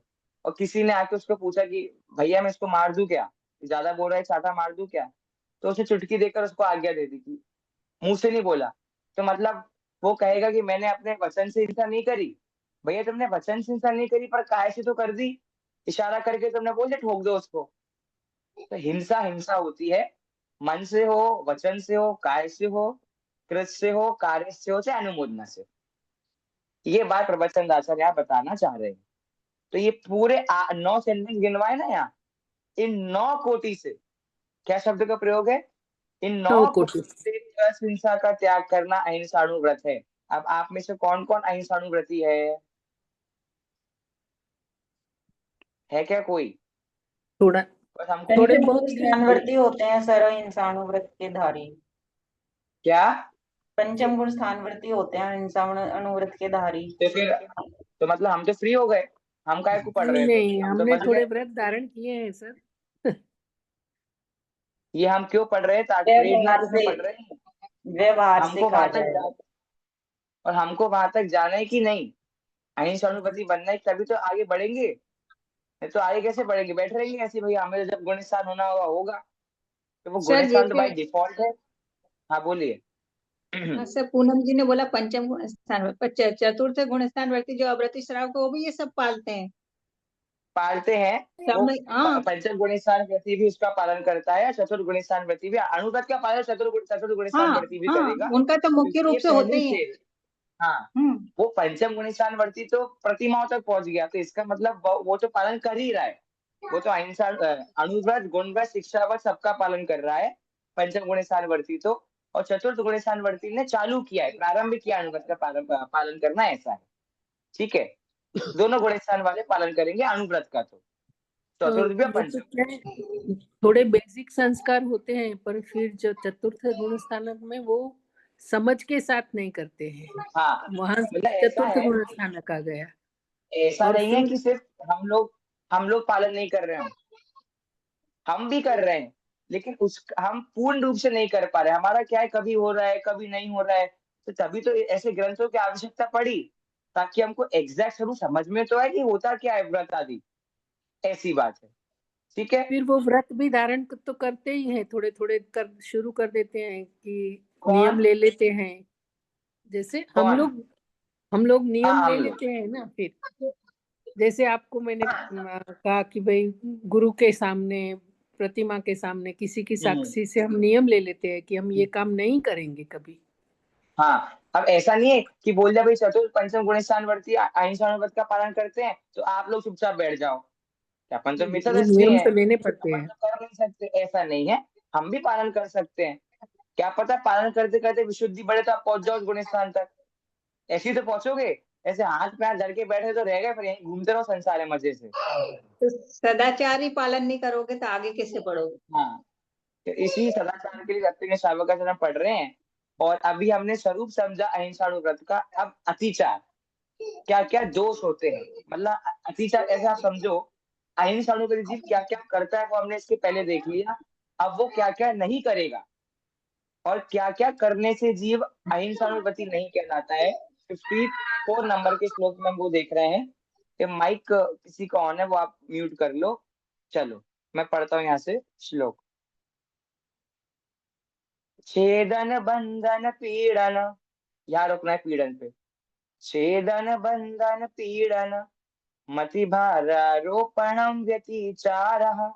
और किसी ने आके उसको पूछा कि भैया मैं इसको मार दूं क्या, ज्यादा बोल रहा है, चाटा मार दूं क्या, तो उसे चुटकी देकर उसको आज्ञा दे दी कि मुंह से नहीं बोला, तो मतलब वो कहेगा कि मैंने अपने वचन से हिंसा नहीं करी। भैया तुमने वचन से हिंसा नहीं करी पर काय से तो कर दी, इशारा करके तुमने बोल दिया ठोक दो उसको। तो हिंसा हिंसा होती है, मन से हो, वचन से हो, काय से हो, कृत से हो, कार्य से हो, चाहे अनुमोदना से। ये बात प्रवचन आचार्य यहाँ बताना चाह रहे हैं। तो ये पूरे 9 सेंटेंस गिनवाए ना यहाँ, इन 9 कोटि से क्या शब्द का प्रयोग है, इन 9 9 कोटि कोटि। से हिंसा का त्याग करना अहिंसाणुव्रत है। अब आप में से कौन कौन अहिंसाणुव्रती है क्या कोई? थोड़ा, बस हमको थोड़े पंचम बहुत से। स्थानवर्ती होते हैं सर अहिंसाणुव्रत के धारी। क्या? पंचम गुण स्थानवर्ती होते हैं अहिंसाणुव्रत के धारी। तो फिर तो मतलब हम तो फ्री हो गए, हम काहे को पढ़ नहीं रहे हैं, फिर नहीं, हम तो हमने बच थोड़े गए। व्रत धारण किए हैं सर। ये हम क्यों पढ़ रहे हैं, प्रेरणा व्यवहार के लिए से, पढ़ रहे हैं। व्यवहार से हमको कहा वहां तक जाए। जा, और हमको वहां तक जाना है कि नहीं, अहिंसाणुपति बनना है तभी तो आगे बढ़ेंगे, नहीं तो आगे कैसे बढ़ेंगे, बैठ रहेंगे ऐसे भैया, हमें तो जब गुण स्थान होना होगा होगा, तो वो गुण सर स्थान तो जैसे भाई डिफॉल्ट है। हाँ बोलिए। सर पूनम जी ने बोला पंचम गुण स्थान पर चतुर्थ गुण स्थान व्यक्ति जो अव्रती श्रावक है, वो भी ये सब पालते हैं। पालते हैं सब वो, में हाँ पंचम गुणस्थान व्रति भी उसका पालन करता है, चतुर्थ गुणस्थान व्रति भी, अनुगत का पालन चतुर्थ गुणस्थान हाँ व्रति भी हाँ, करेगा, उनका तो मुख्य क्योंकि रूप ये से होते पहले ही है। से। हाँ, हम्म। वो पंचम गुणस्थान वर्ती तो प्रतिमाओं तक पहुंच गया, तो इसका मतलब वो तो पालन कर ही रहा है, वो तो अहिंसा अनुव्रत गुणव्रत शिक्षाव्रत सबका पालन कर रहा है पंचम गुणस्थान वर्ती तो। और चतुर्थ गुणस्थान वर्ती ने चालू किया है, प्रारंभ किया अनुव्रत का पालन करना, ऐसा है। ठीक है, दोनों गुणस्थान वाले पालन करेंगे अनुव्रत का, तो चतुर्थ भी और वो तो पंचम। क्या है, थोड़े बेसिक संस्कार होते हैं, पर फिर जो चतुर्थ गुण स्थानक में वो समझ के साथ नहीं करते हैं, हाँ वहां मतलब से ऐसा चतुर्थ है, गुण स्थानक आ गया। ऐसा और नहीं है फिर कि सिर्फ हम लोग पालन नहीं कर रहे हैं, हम भी कर रहे हैं, लेकिन उस हम पूर्ण रूप से नहीं कर पा रहे, हमारा क्या है, कभी हो रहा है कभी नहीं हो रहा है, तो तभी तो ऐसे ग्रंथों की आवश्यकता पड़ी, ताकि हमको एग्जैक्ट स्वरूप समझ में तो है कि होता क्या है व्रत आदि, ऐसी बात है। ठीक है। फिर वो व्रत भी धारण तो करते ही हैं, थोड़े थोड़े कर शुरू कर देते हैं कि कौन? नियम ले लेते हैं। जैसे कौन? हम लोग हाँ नियम ले हम लोग। लेते हैं ना। फिर जैसे आपको मैंने हाँ। कहा कि भाई गुरु के सामने, प्रतिमा के सामने, किसी की हम्म। साक्षी से हम नियम ले लेते हैं कि हम ये काम नहीं करेंगे कभी। हाँ, अब ऐसा नहीं है कि बोल दिया भाई चतुर्थ पंचम गुणस्थान वर्ती अहिंसा व्रत का पालन करते हैं तो आप लोग चुपचाप बैठ जाओ, क्या अपन तो वो मित्रदृष्टि नियम है, तो लेने पड़ते अपन हैं। तो कर नहीं सकते, ऐसा नहीं है, हम भी पालन कर सकते हैं। क्या पता पालन करते करते विशुद्धि बढ़े तो आप पहुंच जाओ उस गुण स्थान तक, ऐसे ही तो पहुंचोगे, ऐसे हाथ पैर धर के बैठे तो रह गए, फिर यहीं घूमते रहो संसार में मजे से। तो सदाचार ही पालन नहीं करोगे तो आगे कैसे बढ़ोगे? हाँ, तो इसी सदाचार के लिए जब तक श्रावकाचरण पढ़ रहे हैं, और अभी हमने स्वरूप समझा अहिंसाणुव्रत का, अब अतिचार क्या क्या दोष होते हैं, मतलब अतिचार ऐसे आप समझो, अहिंसाणुव्रत जीव क्या क्या करता है वो हमने इसके पहले देख लिया, अब वो क्या क्या नहीं करेगा, और क्या क्या करने से जीव अहिंसाणुव्रती नहीं कहलाता है। 54 नंबर के श्लोक में हम वो देख रहे हैं, कि माइक किसी का ऑन है वो आप म्यूट कर लो। चलो मैं पढ़ता हूँ यहाँ से श्लोक। छेदन बंधन पीड़न, यहाँ रोकना है पीड़न पे, छेदन बंधन पीड़न मति भारारोपणम व्यतिचारः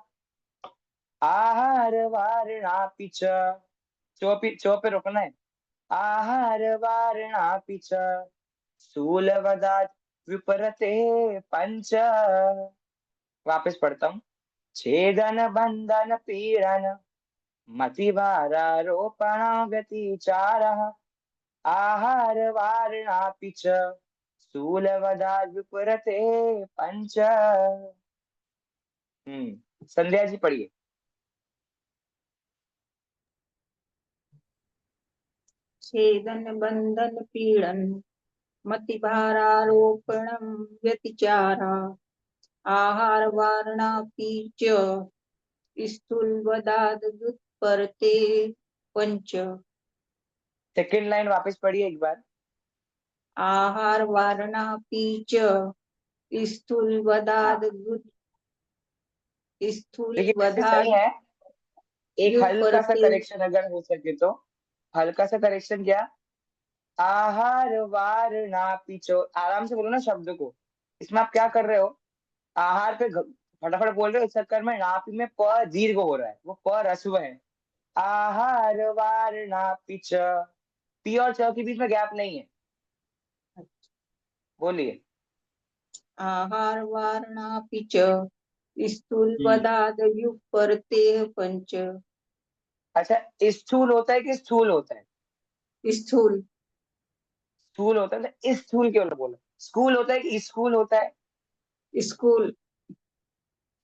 आहार वारणापि च, चो पे रोकना है, आहार वारणापि च स्थूलवदात् विपरते पंच। वापस पढ़ता हूँ, छेदन बंधन पीड़न मति भारारोपण व्यतिचारः आहार वारणापि च स्थूलवदात् विपरते पंच। संध्या जी पढ़िए। छेदन बंधन पीड़न मति भारारोपणम व्यतिचारा आहार वारणापि च स्थूलवदाद व्युत्परते पंच। सेकेंड लाइन वापस पढ़िए एक बार। आहार वारणापि च स्थूल वदाद स्थूल देखिए वैसे वधाद सही है, एक हल्का सा व्युत्पत्ति करेक्शन अगर हो सके तो। हल्का सा करेक्शन क्या? आहार वार ना पीछो, आराम से बोलो ना शब्द को। इसमें आप क्या कर रहे हो? आहार पे फटाफट बोल रहे हो, इस चक्कर में नापी में प दीर्घ हो रहा है, वो प ह्रस्व है। आहार वार ना पीछ, पी और च के बीच में गैप नहीं है। बोलिए। आहार वारणापि च स्थूल हम्म। वदाद व्युत्पत्ते पंच। अच्छा, स्थूल होता है कि स्थूल होता है? स्थूल स्थूल होता है तो स्थूल क्यों बोला? स्कूल होता है कि स्कूल होता है? स्कूल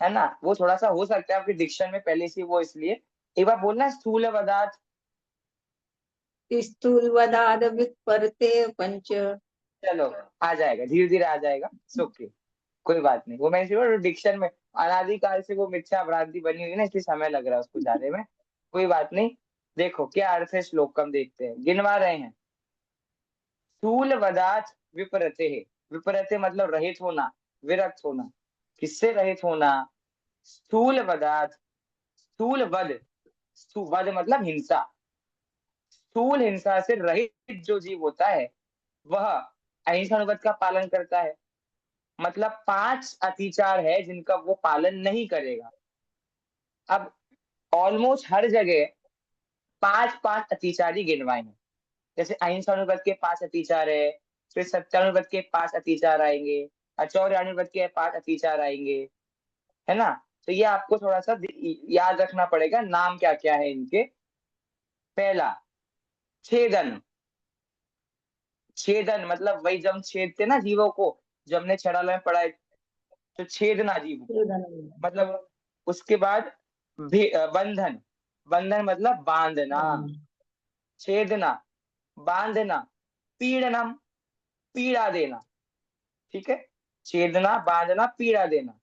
है ना, वो थोड़ा सा हो सकता है आपके डिक्शन में पहले से वो, इसलिए एक बार बोलना, स्थूल पदार्थ। स्थूल वदाद व्युत्पत्ते पंच। चलो, आ जाएगा, धीरे धीरे आ जाएगा, ओके, कोई बात नहीं। वो मैं सिर्फ डिक्शन में, अनादिकाल से वो मिथ्या भ्रांति बनी हुई है ना, इसलिए समय लग रहा है उसको जाने में। कोई बात नहीं। देखो क्या अर्थ है श्लोक का, हम देखते हैं, गिनवा रहे हैं। स्थूल पदार्थ विपरते है, विपरते मतलब रहित होना, विरक्त होना। किससे रहित होना? स्थूल पदार्थ, स्थूल वध, वध मतलब हिंसा, स्थूल हिंसा से रहित जो जीव होता है वह अहिंसा अनुगत का पालन करता है। मतलब 5 अतिचार है जिनका वो पालन नहीं करेगा। अब ऑलमोस्ट हर जगह 5-5 अतिचारी गिनवाए हैं। जैसे अहिंसा अनुगत के 5 अतिचार है, फिर सत्यानुगत के 5 अतिचार आएंगे, अचौर्यानुगत के 5 अतिचार आएंगे, है ना। तो ये आपको थोड़ा सा याद रखना पड़ेगा, नाम क्या क्या है इनके। पहला, छेदन। छेदन मतलब वही, जब छेदते ना जीवों को, जो हमने छड़ाला में पढ़ा है, तो छेदना जीव को, मतलब। उसके बाद बंधन, बंधन मतलब बांधना, छेदना, बांधना, पीड़नम, पीड़ा देना, ठीक है। छेदना, बांधना, पीड़ा देना।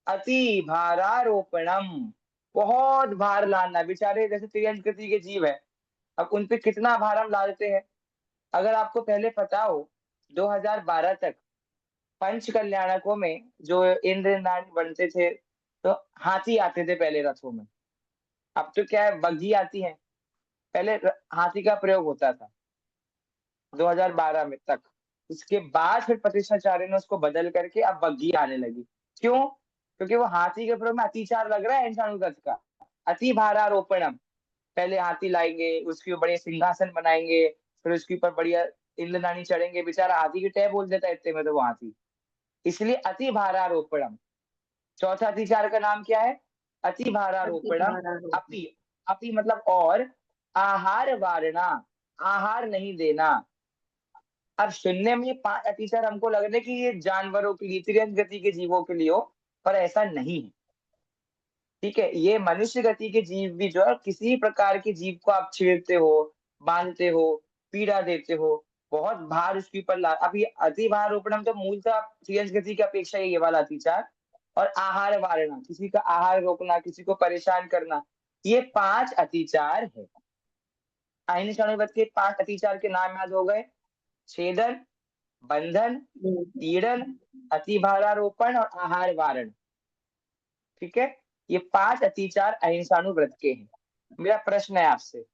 अति भारारोपणम, बहुत भार लाना। बेचारे जैसे तिर्यंत गति के जीव है, अब उन पे कितना भार हम ला देते हैं। अगर आपको पहले पता हो, 2012 तक पंच कल्याणकों में जो इंद्र नारायण बनते थे, तो हाथी आते थे पहले रथों में। अब तो क्या है, बग्घी आती है। पहले हाथी का प्रयोग होता था 2012 में तक। उसके बाद फिर प्रतिष्ठाचार्य ने उसको बदल करके अब बग्घी आने लगी। क्यों? क्योंकि वो हाथी के प्रयोग में अतिचार लग रहा है इंसानुगत का। अति भारारोपणम, पहले हाथी लाएंगे, उसके ऊपर बढ़िया सिंहासन बनाएंगे, फिर उसके ऊपर बढ़िया इंद्रदानी चढ़ेंगे। बेचारा हाथी की टह बोल देता है इतने में तो वो हाथी, इसलिए अति भारारोपणम। चौथा अतिचार का नाम क्या है? अति भारारोपणम। अपि, अपि मतलब और, आहार वारणा, आहार नहीं देना। अब सुनने में ये 5 अतिचार हमको लग रहा है कि ये जानवरों के लिए, तिर्यंत गति के जीवों के लिए हो, पर ऐसा नहीं है, ठीक है। ये मनुष्य गति के जीव भी जो है, किसी प्रकार के जीव को आप छेड़ते हो, बांधते हो, पीड़ा देते हो, बहुत भार उसके ऊपर ला। अब ये अति भार रोपणम तो मूलतः तिर्यंत गति की अपेक्षा ये वाला अतिचार। और आहार वारणा, किसी का आहार रोकना, किसी को परेशान करना, ये 5 अतिचार है। अहिंसा अनुगत के 5 अतिचार के नाम याद हो गए, छेदन, बंधन, पीड़न, अति भारारोपण और आहार वारण, ठीक है। ये 5 अतिचार अहिंसानुव्रत के हैं। मेरा प्रश्न है आपसे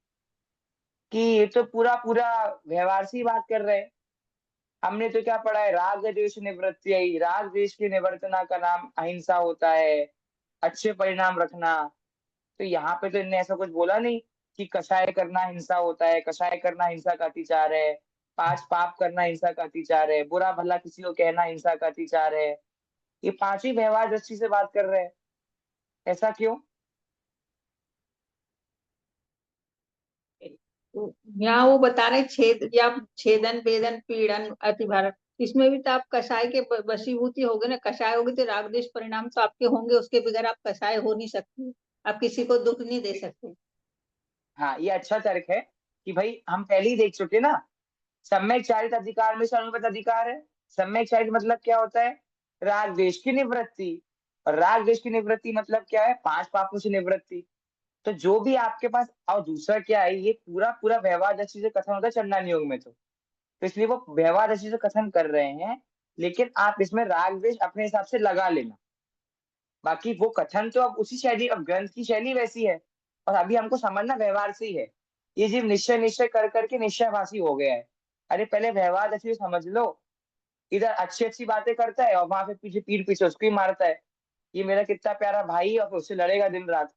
कि ये तो पूरा पूरा व्यवहार से ही बात कर रहे हैं। हमने तो क्या पढ़ा है, राग द्वेष निवृत्ति, राग द्वेष की निवर्तना का नाम अहिंसा होता है, अच्छे परिणाम रखना। तो यहाँ पे तो इनने ऐसा कुछ बोला नहीं कि कषाय करना हिंसा होता है, कषाय करना हिंसा का अतिचार है, 5 पाप करना हिंसा का अतिचार है, बुरा भला किसी को कहना हिंसा का अतिचार है। ये 5 ही व्यवहार दृष्टि से बात कर रहे हैं, ऐसा क्यों? यहाँ वो बता रहे छेद या छेदन, वेदन, पीड़न, अति भारत। इसमें भी तो आप कषाय के वशीभूति होगे ना। कषाय होगी तो राग द्वेष परिणाम तो आपके होंगे, उसके बगैर आप कषाय हो नहीं सकते। आप किसी को दुख नहीं दे सकते। हाँ, ये अच्छा तर्क है कि भाई हम पहले ही देख चुके ना, सम्यक चारित अधिकार में से अनुगत अधिकार है। सम्यक चारित मतलब क्या होता है? राग द्वेष की निवृत्ति। और राग द्वेष की निवृत्ति मतलब क्या है? 5 पापों से निवृत्ति। तो जो भी आपके पास, और दूसरा क्या है, ये पूरा पूरा व्यवहार दृष्टि से कथन होता है चंडान योग में। तो इसलिए वो व्यवहार दृष्टि से कथन कर रहे हैं लेकिन आप इसमें राग द्वेष अपने हिसाब से लगा लेना। बाकी वो कथन तो अब उसी शैली, अब ग्रंथ की शैली वैसी है, और अभी हमको समझना व्यवहार से ही है। ये जीव निश्चय निश्चय कर करके निश्चयभाषी हो गया है। अरे पहले व्यवहार अच्छे से समझ लो। इधर अच्छी अच्छी बातें करता है और वहां पे पीछे पीठ पीछे उसको ही मारता है, ये मेरा कितना प्यारा भाई है, और फिर उससे लड़ेगा दिन रात।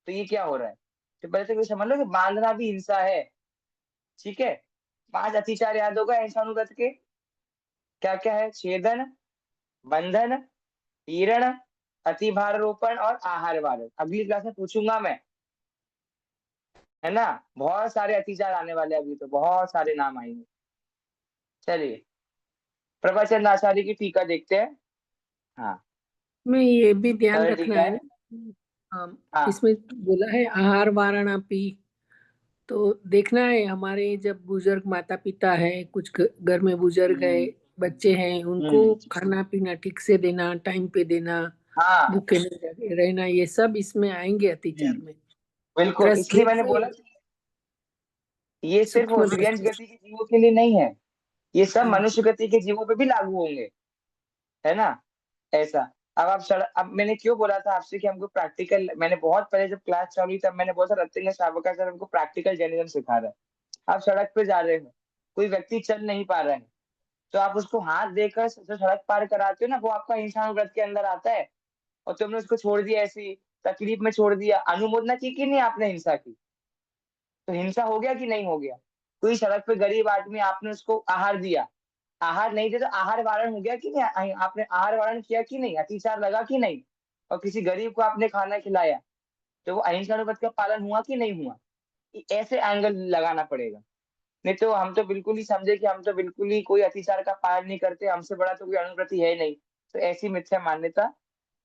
तो ये क्या हो रहा है? तो पहले तो ये समझ लो कि बांधना भी हिंसा है। ठीक है, 5 अतिचार याद होगा अहिंसानुगत के, क्या क्या है? छेदन, बंधन, पीड़न, अति भार रोपण और आहार वारण। अगली क्लास में पूछूंगा मैं, है ना? बहुत सारे अतिचार आने वाले हैं, अभी तो बहुत सारे नाम आएंगे। चलिए प्रवचन आचार्य की टीका देखते हैं। हाँ, में ये भी ध्यान सरल रखना टीका है है। ना, हाँ इसमें बोला है आहार वारणापि, तो देखना है हमारे जब बुजुर्ग माता पिता है, कुछ घर में बुजुर्ग है, बच्चे हैं, उनको हम्म, खाना पीना ठीक से देना, टाइम पे देना, हाँ भूखे नहीं जागे रहना, ये सब इसमें आएंगे अतिचार में। बिल्कुल, इसलिए त्रस्त मैंने बोला कि ये सिर्फ सूक्ष्म तिर्यंच दृष्टि गति के जीवों के लिए नहीं है, ये सब से। मनुष्य गति के जीवों पे भी लागू होंगे, है ना? ऐसा। अब आप अब मैंने क्यों बोला था आपसे कि हमको प्रैक्टिकल, मैंने बहुत पहले जब क्लास चालू हुई तब मैंने बोला था रत्न शावका सर हमको प्रैक्टिकल जर्नलिज्म सिखा रहा है। आप सड़क पे जा रहे हो, कोई व्यक्ति चल नहीं पा रहा है, तो आप उसको हाथ देकर जो सड़क पार कराते हो ना, वो आपका इंसान व्रत के अंदर आता है। और तुमने उसको छोड़ दिया, ऐसी तकलीफ में छोड़ दिया, अनुमोदना की कि नहीं आपने हिंसा की? तो हिंसा हो गया कि नहीं हो गया? कोई सड़क पे गरीब आदमी, आपने उसको आहार दिया, आहार नहीं दे तो आहार वारण हो गया कि नहीं? आपने आहार वारण किया कि नहीं? अतिचार लगा कि नहीं? और किसी गरीब को आपने खाना खिलाया, तो वो अहिंसा अनुपात का पालन हुआ कि नहीं हुआ? ऐसे एंगल लगाना पड़ेगा। नहीं तो हम तो बिल्कुल ही समझे कि हम तो बिल्कुल ही कोई अतिचार का पालन नहीं करते, हमसे बड़ा तो कोई अनुव्रती है नहीं। तो ऐसी मिथ्या मान्यता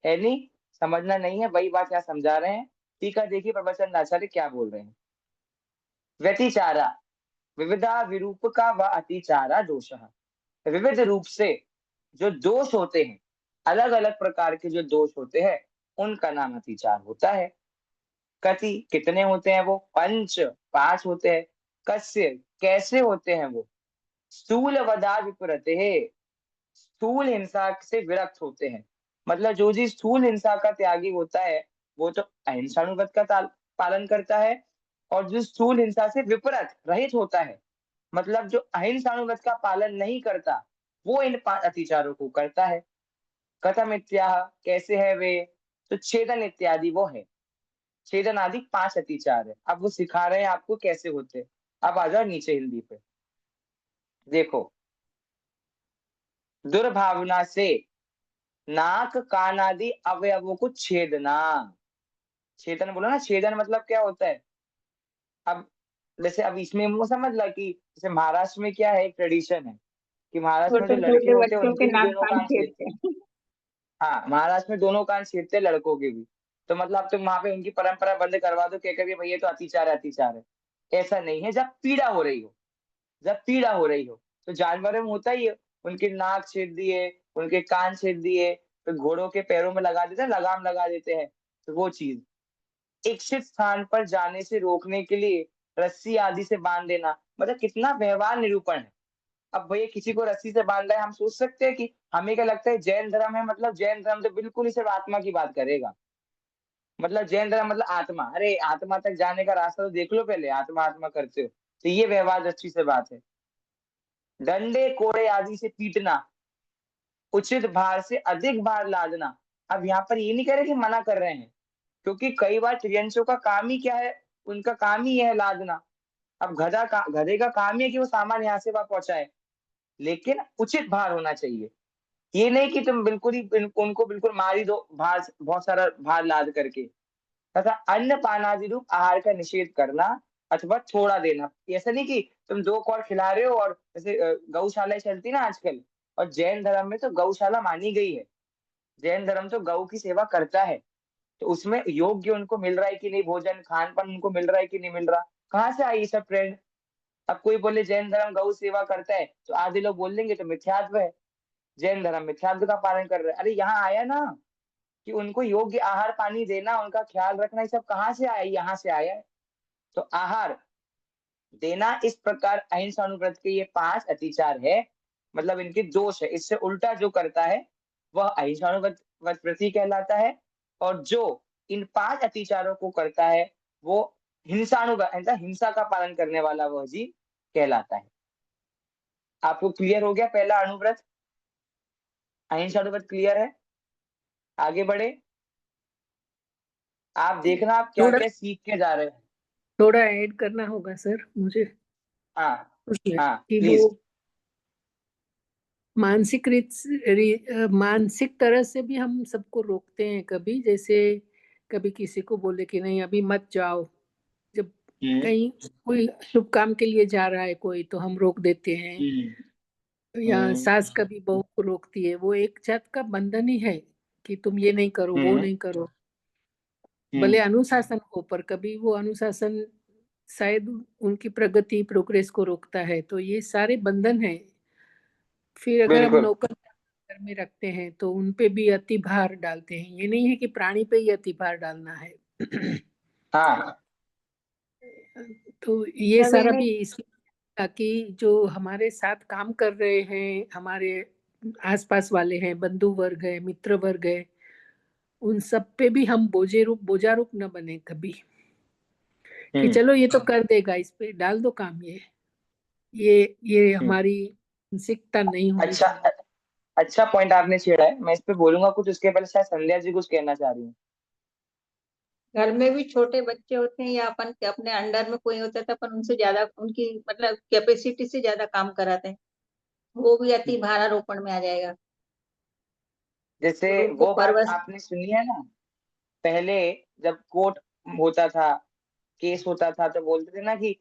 है नहीं, समझना नहीं है, वही बात यहाँ समझा रहे हैं। ठीक है, देखिए प्रवचन आचार्य क्या बोल रहे हैं। व्यतिचारा विविधा विरूपका व अतिचारा दोषः। विविध रूप से जो दोष होते हैं, अलग अलग प्रकार के जो दोष होते हैं, उनका नाम अतिचार होता है। कति कितने होते हैं वो? पंच 5 होते हैं। कस्य कैसे होते हैं वो? स्थूल वदा विपरते है, स्थूल हिंसा से विरक्त होते हैं। मतलब जो जी स्थूल हिंसा का त्यागी होता है, वो तो अहिंसानुगत का पालन करता है। और जो स्थूल हिंसा से विपरीत रहित होता है, मतलब जो अहिंसानुगत का पालन नहीं करता, वो इन 5 अतिचारों को करता है। कथम इत्याह कैसे है वे? तो छेदन इत्यादि वो है। छेदन आदि 5 अतिचार है। अब वो सिखा रहे हैं आपको कैसे होते हैं। अब आ जाओ नीचे हिंदी पे, देखो। दुर्भावना से नाक कान आदि अवयवों को छेदना। छेदन बोला ना, छेदन मतलब क्या होता है? अब जैसे अब इसमें वो समझ ला कि जैसे महाराष्ट्र में क्या है, एक ट्रेडिशन है कि महाराष्ट्र में जो छोटे लड़के छोटे होते हैं बच्चों उनके के भी नाक दोनों कान कान छेदते छेदते हैं। हैं। हाँ, महाराष्ट्र में दोनों कान छेदते हैं लड़कों के भी। तो मतलब तुम वहां पे उनकी परंपरा बंद करवा दो, कहकर के भैया तो अतिचार है, अतिचार है। ऐसा नहीं है। जब पीड़ा हो रही हो, जब पीड़ा हो रही हो, तो जानवरों में होता ही है, उनके नाक छेद दिए, उनके कान छेद दिए, तो घोड़ों के पैरों में लगा देते हैं, लगाम लगा देते हैं। तो वो चीज, इच्छित स्थान पर जाने से रोकने के लिए रस्सी आदि से बांध देना, मतलब कितना व्यवहार निरूपण है। अब भैया किसी को रस्सी से बांध रहा है, हम सोच सकते हैं कि हमें क्या लगता है जैन धर्म है, मतलब जैन धर्म तो बिल्कुल ही सिर्फ आत्मा की बात करेगा। मतलब जैन धर्म मतलब आत्मा, अरे आत्मा तक जाने का रास्ता तो देख लो पहले, आत्मा आत्मा करते हो। तो ये व्यवहार दृष्टि से बात है। डंडे कोड़े आदि से पीटना, उचित भार से अधिक भार लादना। अब यहाँ पर ये नहीं कह रहे कि मना कर रहे हैं, क्योंकि कई बार त्रियंशों का काम ही क्या है? उनका काम ही है लादना। अब गधे का काम ही है कि वो सामान यहाँ से वहां पहुंचाए, लेकिन उचित भार होना चाहिए। ये नहीं कि तुम बिल्कुल ही उनको बिल्कुल मार ही दो, भार बहुत सारा भार लाद करके। तथा अन्न पानादि रूप आहार का निषेध करना अथवा थोड़ा देना। ऐसा नहीं कि तुम 2 कौर खिला रहे हो, और जैसे गौशालाएं चलती ना आजकल, और जैन धर्म में तो गौशाला मानी गई है। जैन धर्म तो गौ की सेवा करता है, तो उसमें योग्य उनको मिल रहा है कि नहीं, भोजन खान पान उनको मिल रहा है कि नहीं मिल रहा? कहाँ से आई ये सब ट्रेंड? अब कोई बोले जैन धर्म गौ सेवा करता है, तो आधे लोग बोल देंगे तो मिथ्यात्व है, जैन धर्म मिथ्यात्व का पालन कर रहा है। अरे यहाँ आया ना कि उनको योग्य आहार पानी देना, उनका ख्याल रखना, ये सब कहाँ से आया? यहाँ से आया है। तो आहार देना इस प्रकार अहिंसा अनुव्रत के ये 5 अतिचार है। मतलब इनके दोष है, इससे उल्टा जो करता है वह अहिंसानुव्रती कहलाता है, और जो इन 5 अतिचारों को करता है वो हिंसा का पालन करने वाला वह जीव कहलाता है। आपको क्लियर हो गया पहला अणुव्रत, अहिंसानुव्रत क्लियर है? आगे बढ़े, आप देखना आप क्या थोड़ा क्या सीख के जा रहे हैं। थोड़ा ऐड करना होगा सर मुझे हाँ उसमें हाँ कि वो प्लीज। मानसिक तरह से भी हम सबको रोकते हैं। कभी जैसे कभी किसी को बोले कि नहीं अभी मत जाओ, जब कहीं कोई शुभ काम के लिए जा रहा है कोई तो हम रोक देते हैं, या सास कभी बहू को रोकती है। वो एक जात का बंधन ही है कि तुम ये नहीं करो वो नहीं करो। भले अनुशासन हो पर कभी वो अनुशासन शायद उनकी प्रगति प्रोग्रेस को रोकता है। तो ये सारे बंधन है। फिर अगर हम बिल्कुल। नौकर घर में रखते हैं तो उन पे भी अति भार डालते हैं। ये नहीं है कि प्राणी पे ही अति भार डालना है। हाँ तो ये तब सारा इन्हें भी इसलिए ताकि जो हमारे साथ काम कर रहे हैं, हमारे आसपास वाले हैं, बंधु वर्ग है, मित्र वर्ग है, उन सब पे भी हम बोझारूप न बने कभी कि चलो ये तो कर देगा, इस पे डाल दो काम। ये हमारी मानसिकता नहीं होनी अच्छा, चाहिए। अच्छा पॉइंट आपने छेड़ा है, मैं इस पे बोलूंगा कुछ, उसके पहले शायद संध्या जी कुछ कहना चाह रही हूँ। घर में भी छोटे बच्चे होते हैं या अपन के अपने अंडर में कोई होता है तो अपन उनसे ज्यादा उनकी मतलब कैपेसिटी से ज्यादा काम कराते हैं, वो भी अति भारारोपण में आ जाएगा। जैसे और उनको वो बात परवश आपने सुनी है ना, पहले जब कोर्ट होता था, केस होता था, तो बोलते थे ना कि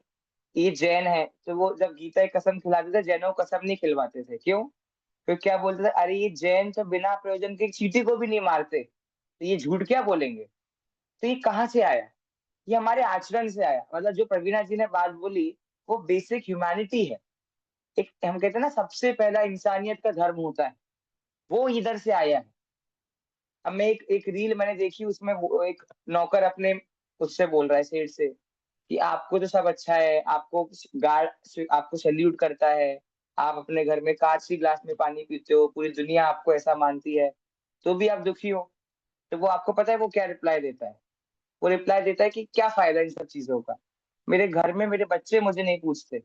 ये जैन है, तो वो जब गीता की कसम खिलाते थे, जैनों को कसम नहीं खिलवाते थे। क्यों? तो क्या बोलते थे, अरे ये जैन तो बिना प्रयोजन के एक चींटी को भी नहीं मारते, तो ये झूठ क्या बोलेंगे। तो ये कहाँ से आया? ये हमारे आचरण से आया। मतलब जो प्रवीणा जी ने बात बोली वो बेसिक ह्यूमैनिटी है। एक हम कहते हैं ना सबसे पहला इंसानियत का धर्म होता है, वो इधर से आया है। अब मैं एक रील मैंने देखी, उसमें वो एक नौकर अपने उससे बोल रहा है, सेठ से, कि आपको तो सब अच्छा है, आपको गार्ड आपको सैल्यूट करता है, आप अपने घर में कांच की ग्लास में पानी पीते हो, पूरी दुनिया आपको ऐसा मानती है, तो भी आप दुखी हो। तो वो आपको पता है वो क्या रिप्लाई देता है? वो रिप्लाई देता है कि क्या फायदा इन सब चीजों का, मेरे घर में मेरे बच्चे मुझे नहीं पूछते,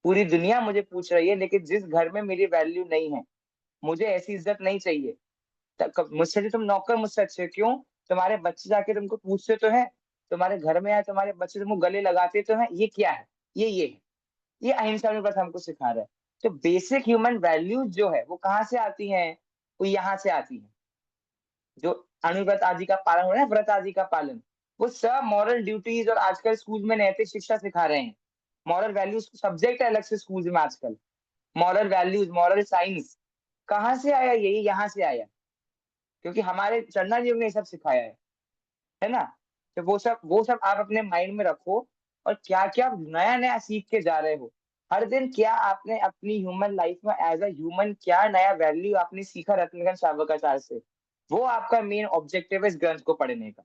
पूरी दुनिया मुझे पूछ रही है, लेकिन जिस घर में मेरी वैल्यू नहीं है, मुझे ऐसी इज्जत नहीं चाहिए। मुझसे जो तुम नौकर मुझसे अच्छे हो। क्यों? तुम्हारे बच्चे जाके तुमको पूछते तो है, तुम्हारे घर में आए तुम्हारे बच्चे तुमको गले लगाते तो है। ये क्या है? ये है, ये अहिंसा में बस हमको सिखा रहा है। तो बेसिक ह्यूमन वैल्यूज जो है वो कहाँ से आती हैं? वो यहाँ से आती है। जो अनुव्रत आदि का पालन हो रहा है, व्रत आदि का पालन, वो सब मॉरल ड्यूटीज, और आजकल स्कूल में नैतिक शिक्षा सिखा रहे हैं। मॉरल वैल्यूज सब्जेक्ट है अलग से स्कूल में आजकल। मॉरल वैल्यूज, मॉरल साइंस, कहाँ से आया? यही यहाँ से आया, क्योंकि हमारे चरना जी ने ये सब सिखाया है ना। तो वो सब आप अपने माइंड में रखो, और क्या क्या नया नया सीख के जा रहे हो हर दिन। क्या आपने अपनी ह्यूमन लाइफ में एज अ ह्यूमन क्या नया वैल्यू आपने सीखा रत्नगन श्रावकाचार्य से, वो आपका मेन ऑब्जेक्टिव है इस ग्रंथ को पढ़ने का।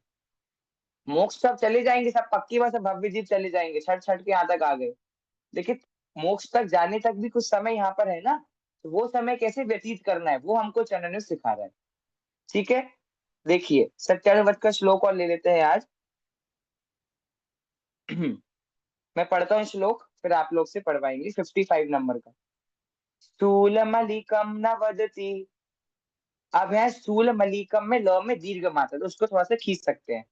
मोक्ष सब चले जाएंगे, सब पक्की बात है, भव्य जीव चले जाएंगे, छठ छठ के यहाँ तक आ गए, लेकिन मोक्ष तक जाने तक भी कुछ समय यहाँ पर है ना। तो वो समय कैसे व्यतीत करना है वो हमको चरण सिखा रहा है। ठीक है, देखिए सत्यानुवद का श्लोक और ले लेते हैं आज। मैं पढ़ता हूँ श्लोक, फिर आप लोग से पढ़वाएंगे 55 नंबर का। स्थूल मलिकम न वदति। अब है स्थूल मलिकम में ल में दीर्घ मात्रा, तो उसको थोड़ा सा खींच सकते हैं।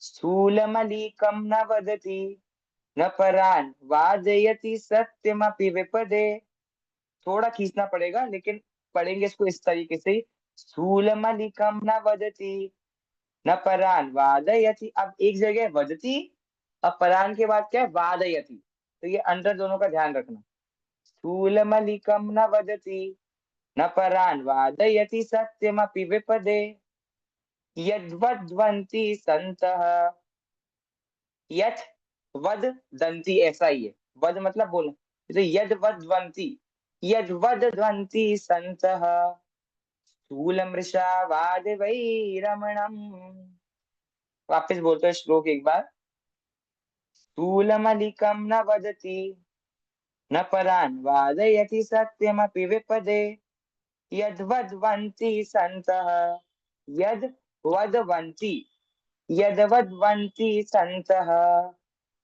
स्थूल मलिकम न वदति, न परान वादयति सत्यमपि विपदे। थोड़ा खींचना पड़ेगा, लेकिन पढ़ेंगे इसको इस तरीके से। स्थूल मलिकम न वदति, न परान वादयति। अब एक जगह वदति, अब परान के बाद क्या है? वादयति। तो ये अंडर दोनों का ध्यान रखना। स्थूल मलिकम न वदति, न परान वादयति सत्यमपि विपदे। यद्वद्वन्ति सन्तः। यथ वद दंती, ऐसा ही है, वद मतलब बोलो। तो यद्वद्वन्ति, यद्वद्वन्ति सन्तः स्थूलमृषा वाद वैरमणम्। वापस बोलते हैं श्लोक एक बार। स्थूलमलिकम न वदति, न परान् वादयति सत्यमपि विपदे यद्वद्वन्ति सन्तः यद्वद्वन्ति यद्वद्वन्ति सन्तः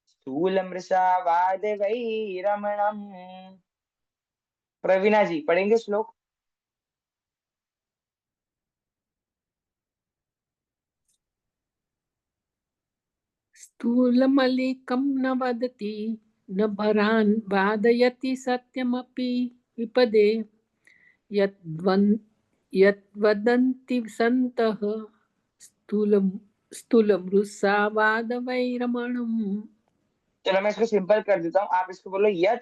स्थूलमृषा वादवैरमणम्। प्रवीणा जी पढ़ेंगे श्लोक। स्थूलमलिकं न वदति न भरान् वादयति सत्यमपि विपदे यद्वदन्ति सन्तः स्थूलं स्थूलमृषा वादवैरमणम्। चलो मैं इसको सिंपल कर देता हूँ, आप इसको बोलो यद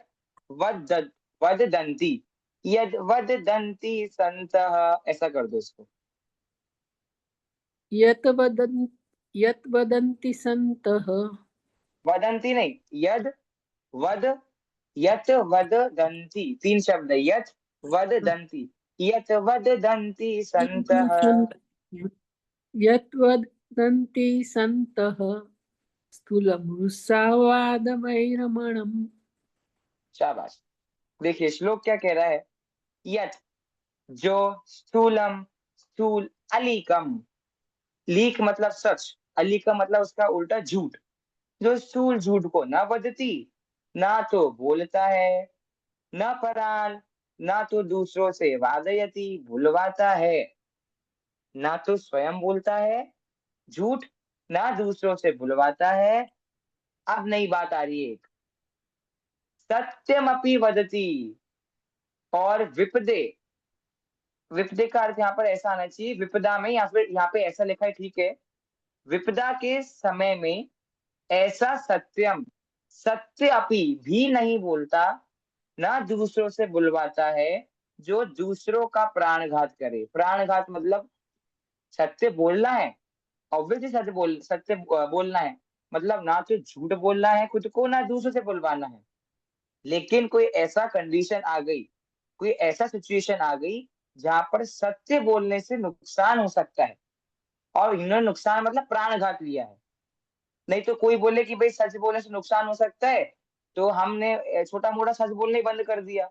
वदन्ति यद वदन्ति सन्तः, ऐसा कर दो इसको। यत् वदन्ति सन्तः, वदन्ति नहीं, यद वदन्ति, 3 शब्द है, यत वदन्ति सन्तः। यत् वदन्ति सन्तः स्थूलमृषा वादवैरमणम्। शाबाश। देखिए श्लोक क्या कह रहा है, यत जो, स्थूलम स्थूल, अलीकम, लीक मतलब सच, अलीकम मतलब उसका उल्टा झूठ, जो स्थूल झूठ को न वदती, ना तो बोलता है, न परान, ना तो दूसरों से, वादयति भुलवाता है, ना तो स्वयं बोलता है झूठ, ना दूसरों से बुलवाता है। अब नई बात आ रही है एक, सत्यमपि वदति, और विपदे, विपदे का अर्थ यहाँ पर ऐसा आना चाहिए विपदा में, या फिर यहाँ पे ऐसा लिखा है ठीक है, विपदा के समय में ऐसा सत्यम, सत्य अपि भी नहीं बोलता, ना दूसरों से बुलवाता है, जो दूसरों का प्राणघात करे। प्राणघात मतलब सत्य बोलना है, ऑब्वियसली सत्य बोलना है, मतलब ना तो झूठ बोलना है खुद को, ना दूसरों से बुलवाना है। लेकिन कोई ऐसा कंडीशन आ गई, कोई ऐसा सिचुएशन आ गई जहां पर सत्य बोलने से नुकसान हो सकता है, और इन्होंने नुकसान मतलब प्राणघात लिया है। नहीं तो कोई बोले कि भाई सच बोलने से नुकसान हो सकता है, तो हमने छोटा मोटा सच बोलने ही बंद कर दिया,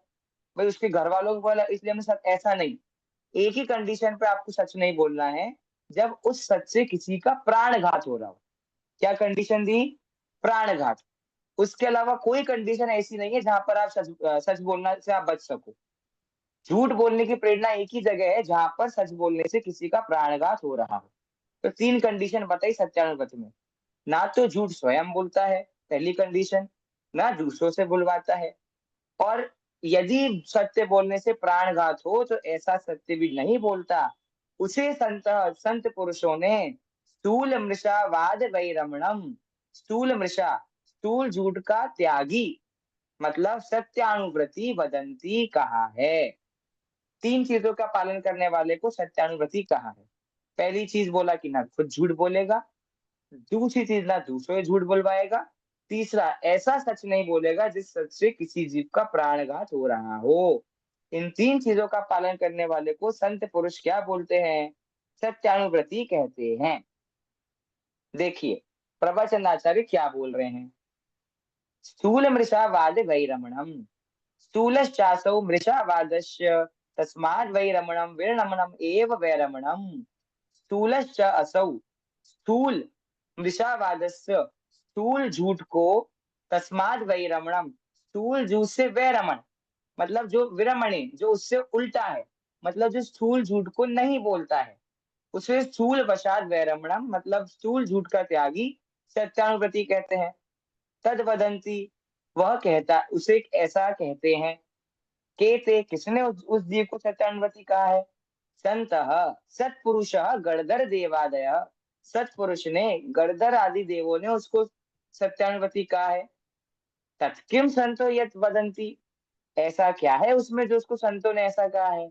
भाई उसके घर वालों को बोला इसलिए हमने सच, ऐसा नहीं। एक ही कंडीशन पे आपको सच नहीं बोलना है, जब उस सच से किसी का प्राणघात हो रहा हो। क्या कंडीशन दी? प्राणघात। उसके अलावा कोई कंडीशन ऐसी नहीं है जहां पर आप सच बोलना से आप बच सको। झूठ बोलने की प्रेरणा एक ही जगह है जहां पर सच बोलने से किसी का प्राणघात हो रहा हो। तो 3 कंडीशन बताई सत्यानुगत में, ना तो झूठ स्वयं बोलता है, पहली कंडीशन, ना दूसरों से बुलवाता है, और यदि सत्य बोलने से प्राणघात हो तो ऐसा सत्य भी नहीं बोलता, उसे संत पुरुषों ने स्थूल मृषा वाद वैरमणम, स्थूल मृषा, स्थूल झूठ का त्यागी, मतलब सत्यानुव्रति वदंती कहा है। 3 चीजों का पालन करने वाले को सत्यानुव्रति कहा है। पहली चीज बोला कि ना खुद झूठ बोलेगा, दूसरी चीज ना दूसरों से झूठ बुलवाएगा, तीसरा ऐसा सच नहीं बोलेगा जिस सच से किसी जीव का प्राणघात हो रहा हो। इन 3 चीजों का पालन करने वाले को संत पुरुष क्या बोलते हैं? सत्यानुव्रति कहते हैं। देखिए प्रवचनाचार्य क्या बोल रहे हैं, स्थूल मृषावाद वैरमणम, स्थूलश्चासौ मृषावादस्य तस्माद् वैरमणम विरमणम एव वैरमणम। स्थूलश्च असौ, स्थूल मृषावादस्य, स्थूल झूठ को, तस्माद् वैरमणम, स्थूल झूठ से वैरमण, मतलब जो विरमणी, जो उससे उल्टा है, मतलब जो स्थूल झूठ को नहीं बोलता है, उसे स्थूल वशाद वैरमणम, मतलब स्थूल झूठ का त्यागी सत्यानुव्रति कहते हैं। तद वदंती, वह कहता, उसे ऐसा कहते हैं। केते, किसने उस जीव को सत्यानुव्रति कहा है? संतः, सत्पुरुष, गणधर देवादय, सत्पुरुष ने, गणधर आदि देवों ने उसको सत्यानुव्रति कहा है। तत्किम संतो यत वदंती, ऐसा क्या है उसमें जो उसको संतों ने ऐसा कहा है?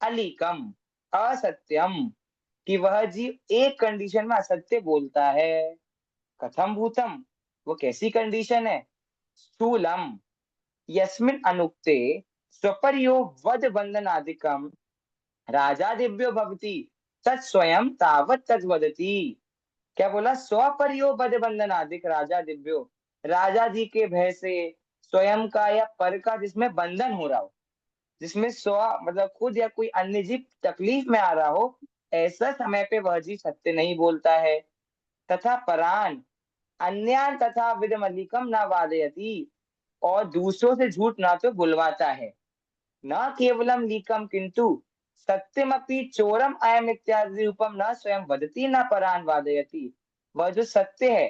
अलीकम, असत्यम, कि वह जीव एक कंडीशन में असत्य बोलता है। कथम भूतम, वो कैसी कंडीशन है? स्थूलम, यस्मिन अनुक्ते स्वपर्यो वद बंधनादिकम राजा दिव्यो भवति तत्स्वयं तावत तद्वदति। क्या बोला? स्वपर्यो वद बंधनादिक राजा दिव्यो, राजा जी के भय से स्वयं का या पर का जिसमें बंधन हो रहा हो, जिसमें स्व मतलब खुद या कोई अन्य जीव तकलीफ में आ रहा हो, ऐसा समय पे वह जीव सत्य नहीं बोलता है। तथा परान अन्यान तथा विदमलिकम न वादयति, और दूसरों से झूठ ना तो बुलवाता है, न केवलम लीकम किंतु सत्यमपि चोरम अयम इत्यादि रूपम न स्वयं वदति न परान वादयति। वह जो सत्य है,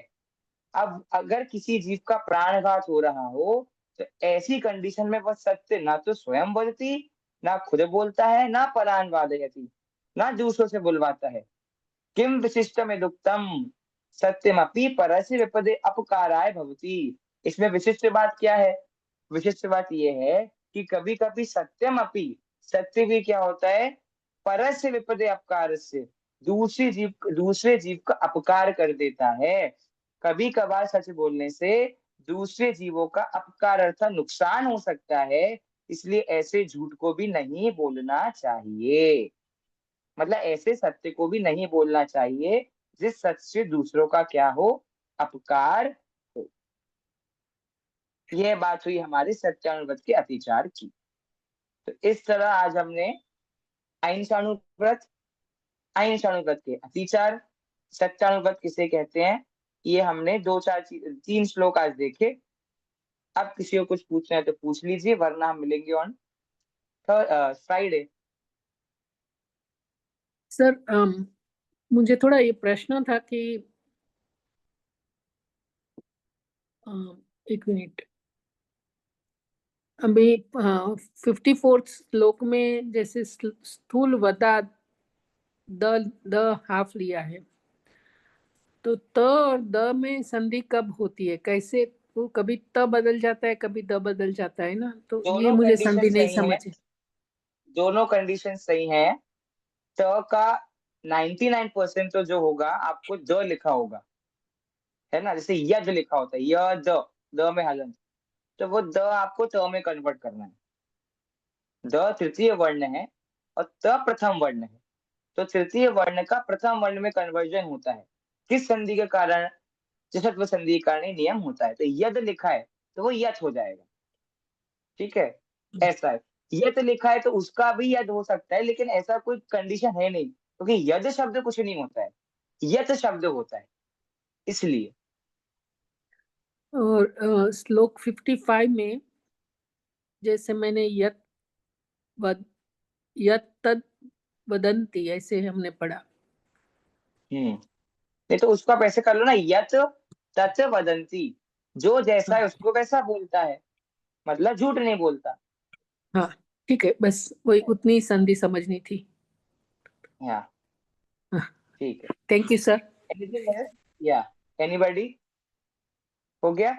अब अगर किसी जीव का प्राणघात हो रहा हो तो ऐसी कंडीशन में वह सत्य ना तो स्वयं बोलती, ना खुद बोलता है, ना परान वादयति, ना दूसरों से बुलवाता है। किम विशिष्टम दुक्तम सत्यमपि परस्य विपदे अपकाराय भवति। इसमें विशिष्ट बात क्या है? विशिष्ट बात यह है कि कभी कभी सत्यम अपि, सत्य भी क्या होता है? परस्य विपदे अपकार से, दूसरे जीव का अपकार कर देता है। कभी कभार सच बोलने से दूसरे जीवों का अपकार अर्थात नुकसान हो सकता है, इसलिए ऐसे झूठ को भी नहीं बोलना चाहिए। मतलब ऐसे सत्य को भी नहीं बोलना चाहिए जिस सत्य से दूसरों का क्या हो? अपकार हो। यह बात हुई हमारे सत्यानुव्रत के अतिचार की। तो इस तरह आज हमने अहिंसानुव्रत, अहिंसानुव्रत के अतिचार, सत्यानुव्रत किसे कहते हैं, ये हमने 3 श्लोक आज देखे। अब किसी को कुछ पूछना है तो पूछ लीजिए, वरना हम मिलेंगे ऑन फ्राइडे। सर मुझे थोड़ा ये प्रश्न था कि एक मिनट, अभी 54 श्लोक में जैसे स्थूल वदा द हाफ लिया है, तो त और द में संधि कब होती है, कैसे? वो कभी त बदल जाता है, कभी द बदल जाता है ना, तो ये दोनों मुझे कंडीशन संधि नहीं सही है, समझ। दोनों कंडीशन सही है। त का 99% तो जो होगा आपको द लिखा होगा, है ना, जैसे यद लिखा होता है, य द में हलन, तो वो द आपको त में कन्वर्ट करना है। द तृतीय वर्ण है और त प्रथम वर्ण है, तो तृतीय वर्ण का प्रथम वर्ण में कन्वर्जन होता है। किस संधि के कारण? जसत्व संधि के कारण ही नियम होता है। तो यद लिखा है तो वो यथ हो जाएगा, ठीक है, ऐसा है। यद लिखा है तो उसका भी यद हो सकता है, लेकिन ऐसा कोई कंडीशन है नहीं, क्योंकि यद शब्द कुछ नहीं होता है, यथ शब्द होता है, इसलिए। और श्लोक 55 में जैसे मैंने यत तद वदंती ऐसे हमने पढ़ा। नहीं तो उसको आप ऐसे कर लो ना, यत तत् वदंती, जो जैसा है उसको वैसा बोलता है, मतलब झूठ नहीं बोलता। हाँ ठीक है, बस वही उतनी संधि समझनी थी। हाँ ठीक है। Thank you sir. Anything else? या एनीबॉडी? हो गया?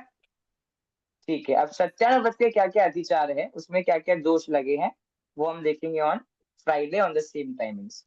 ठीक है। अब सत्यानुव्रत के क्या क्या अतिचार है, उसमें क्या क्या दोष लगे हैं, वो हम देखेंगे on Friday on the same timings.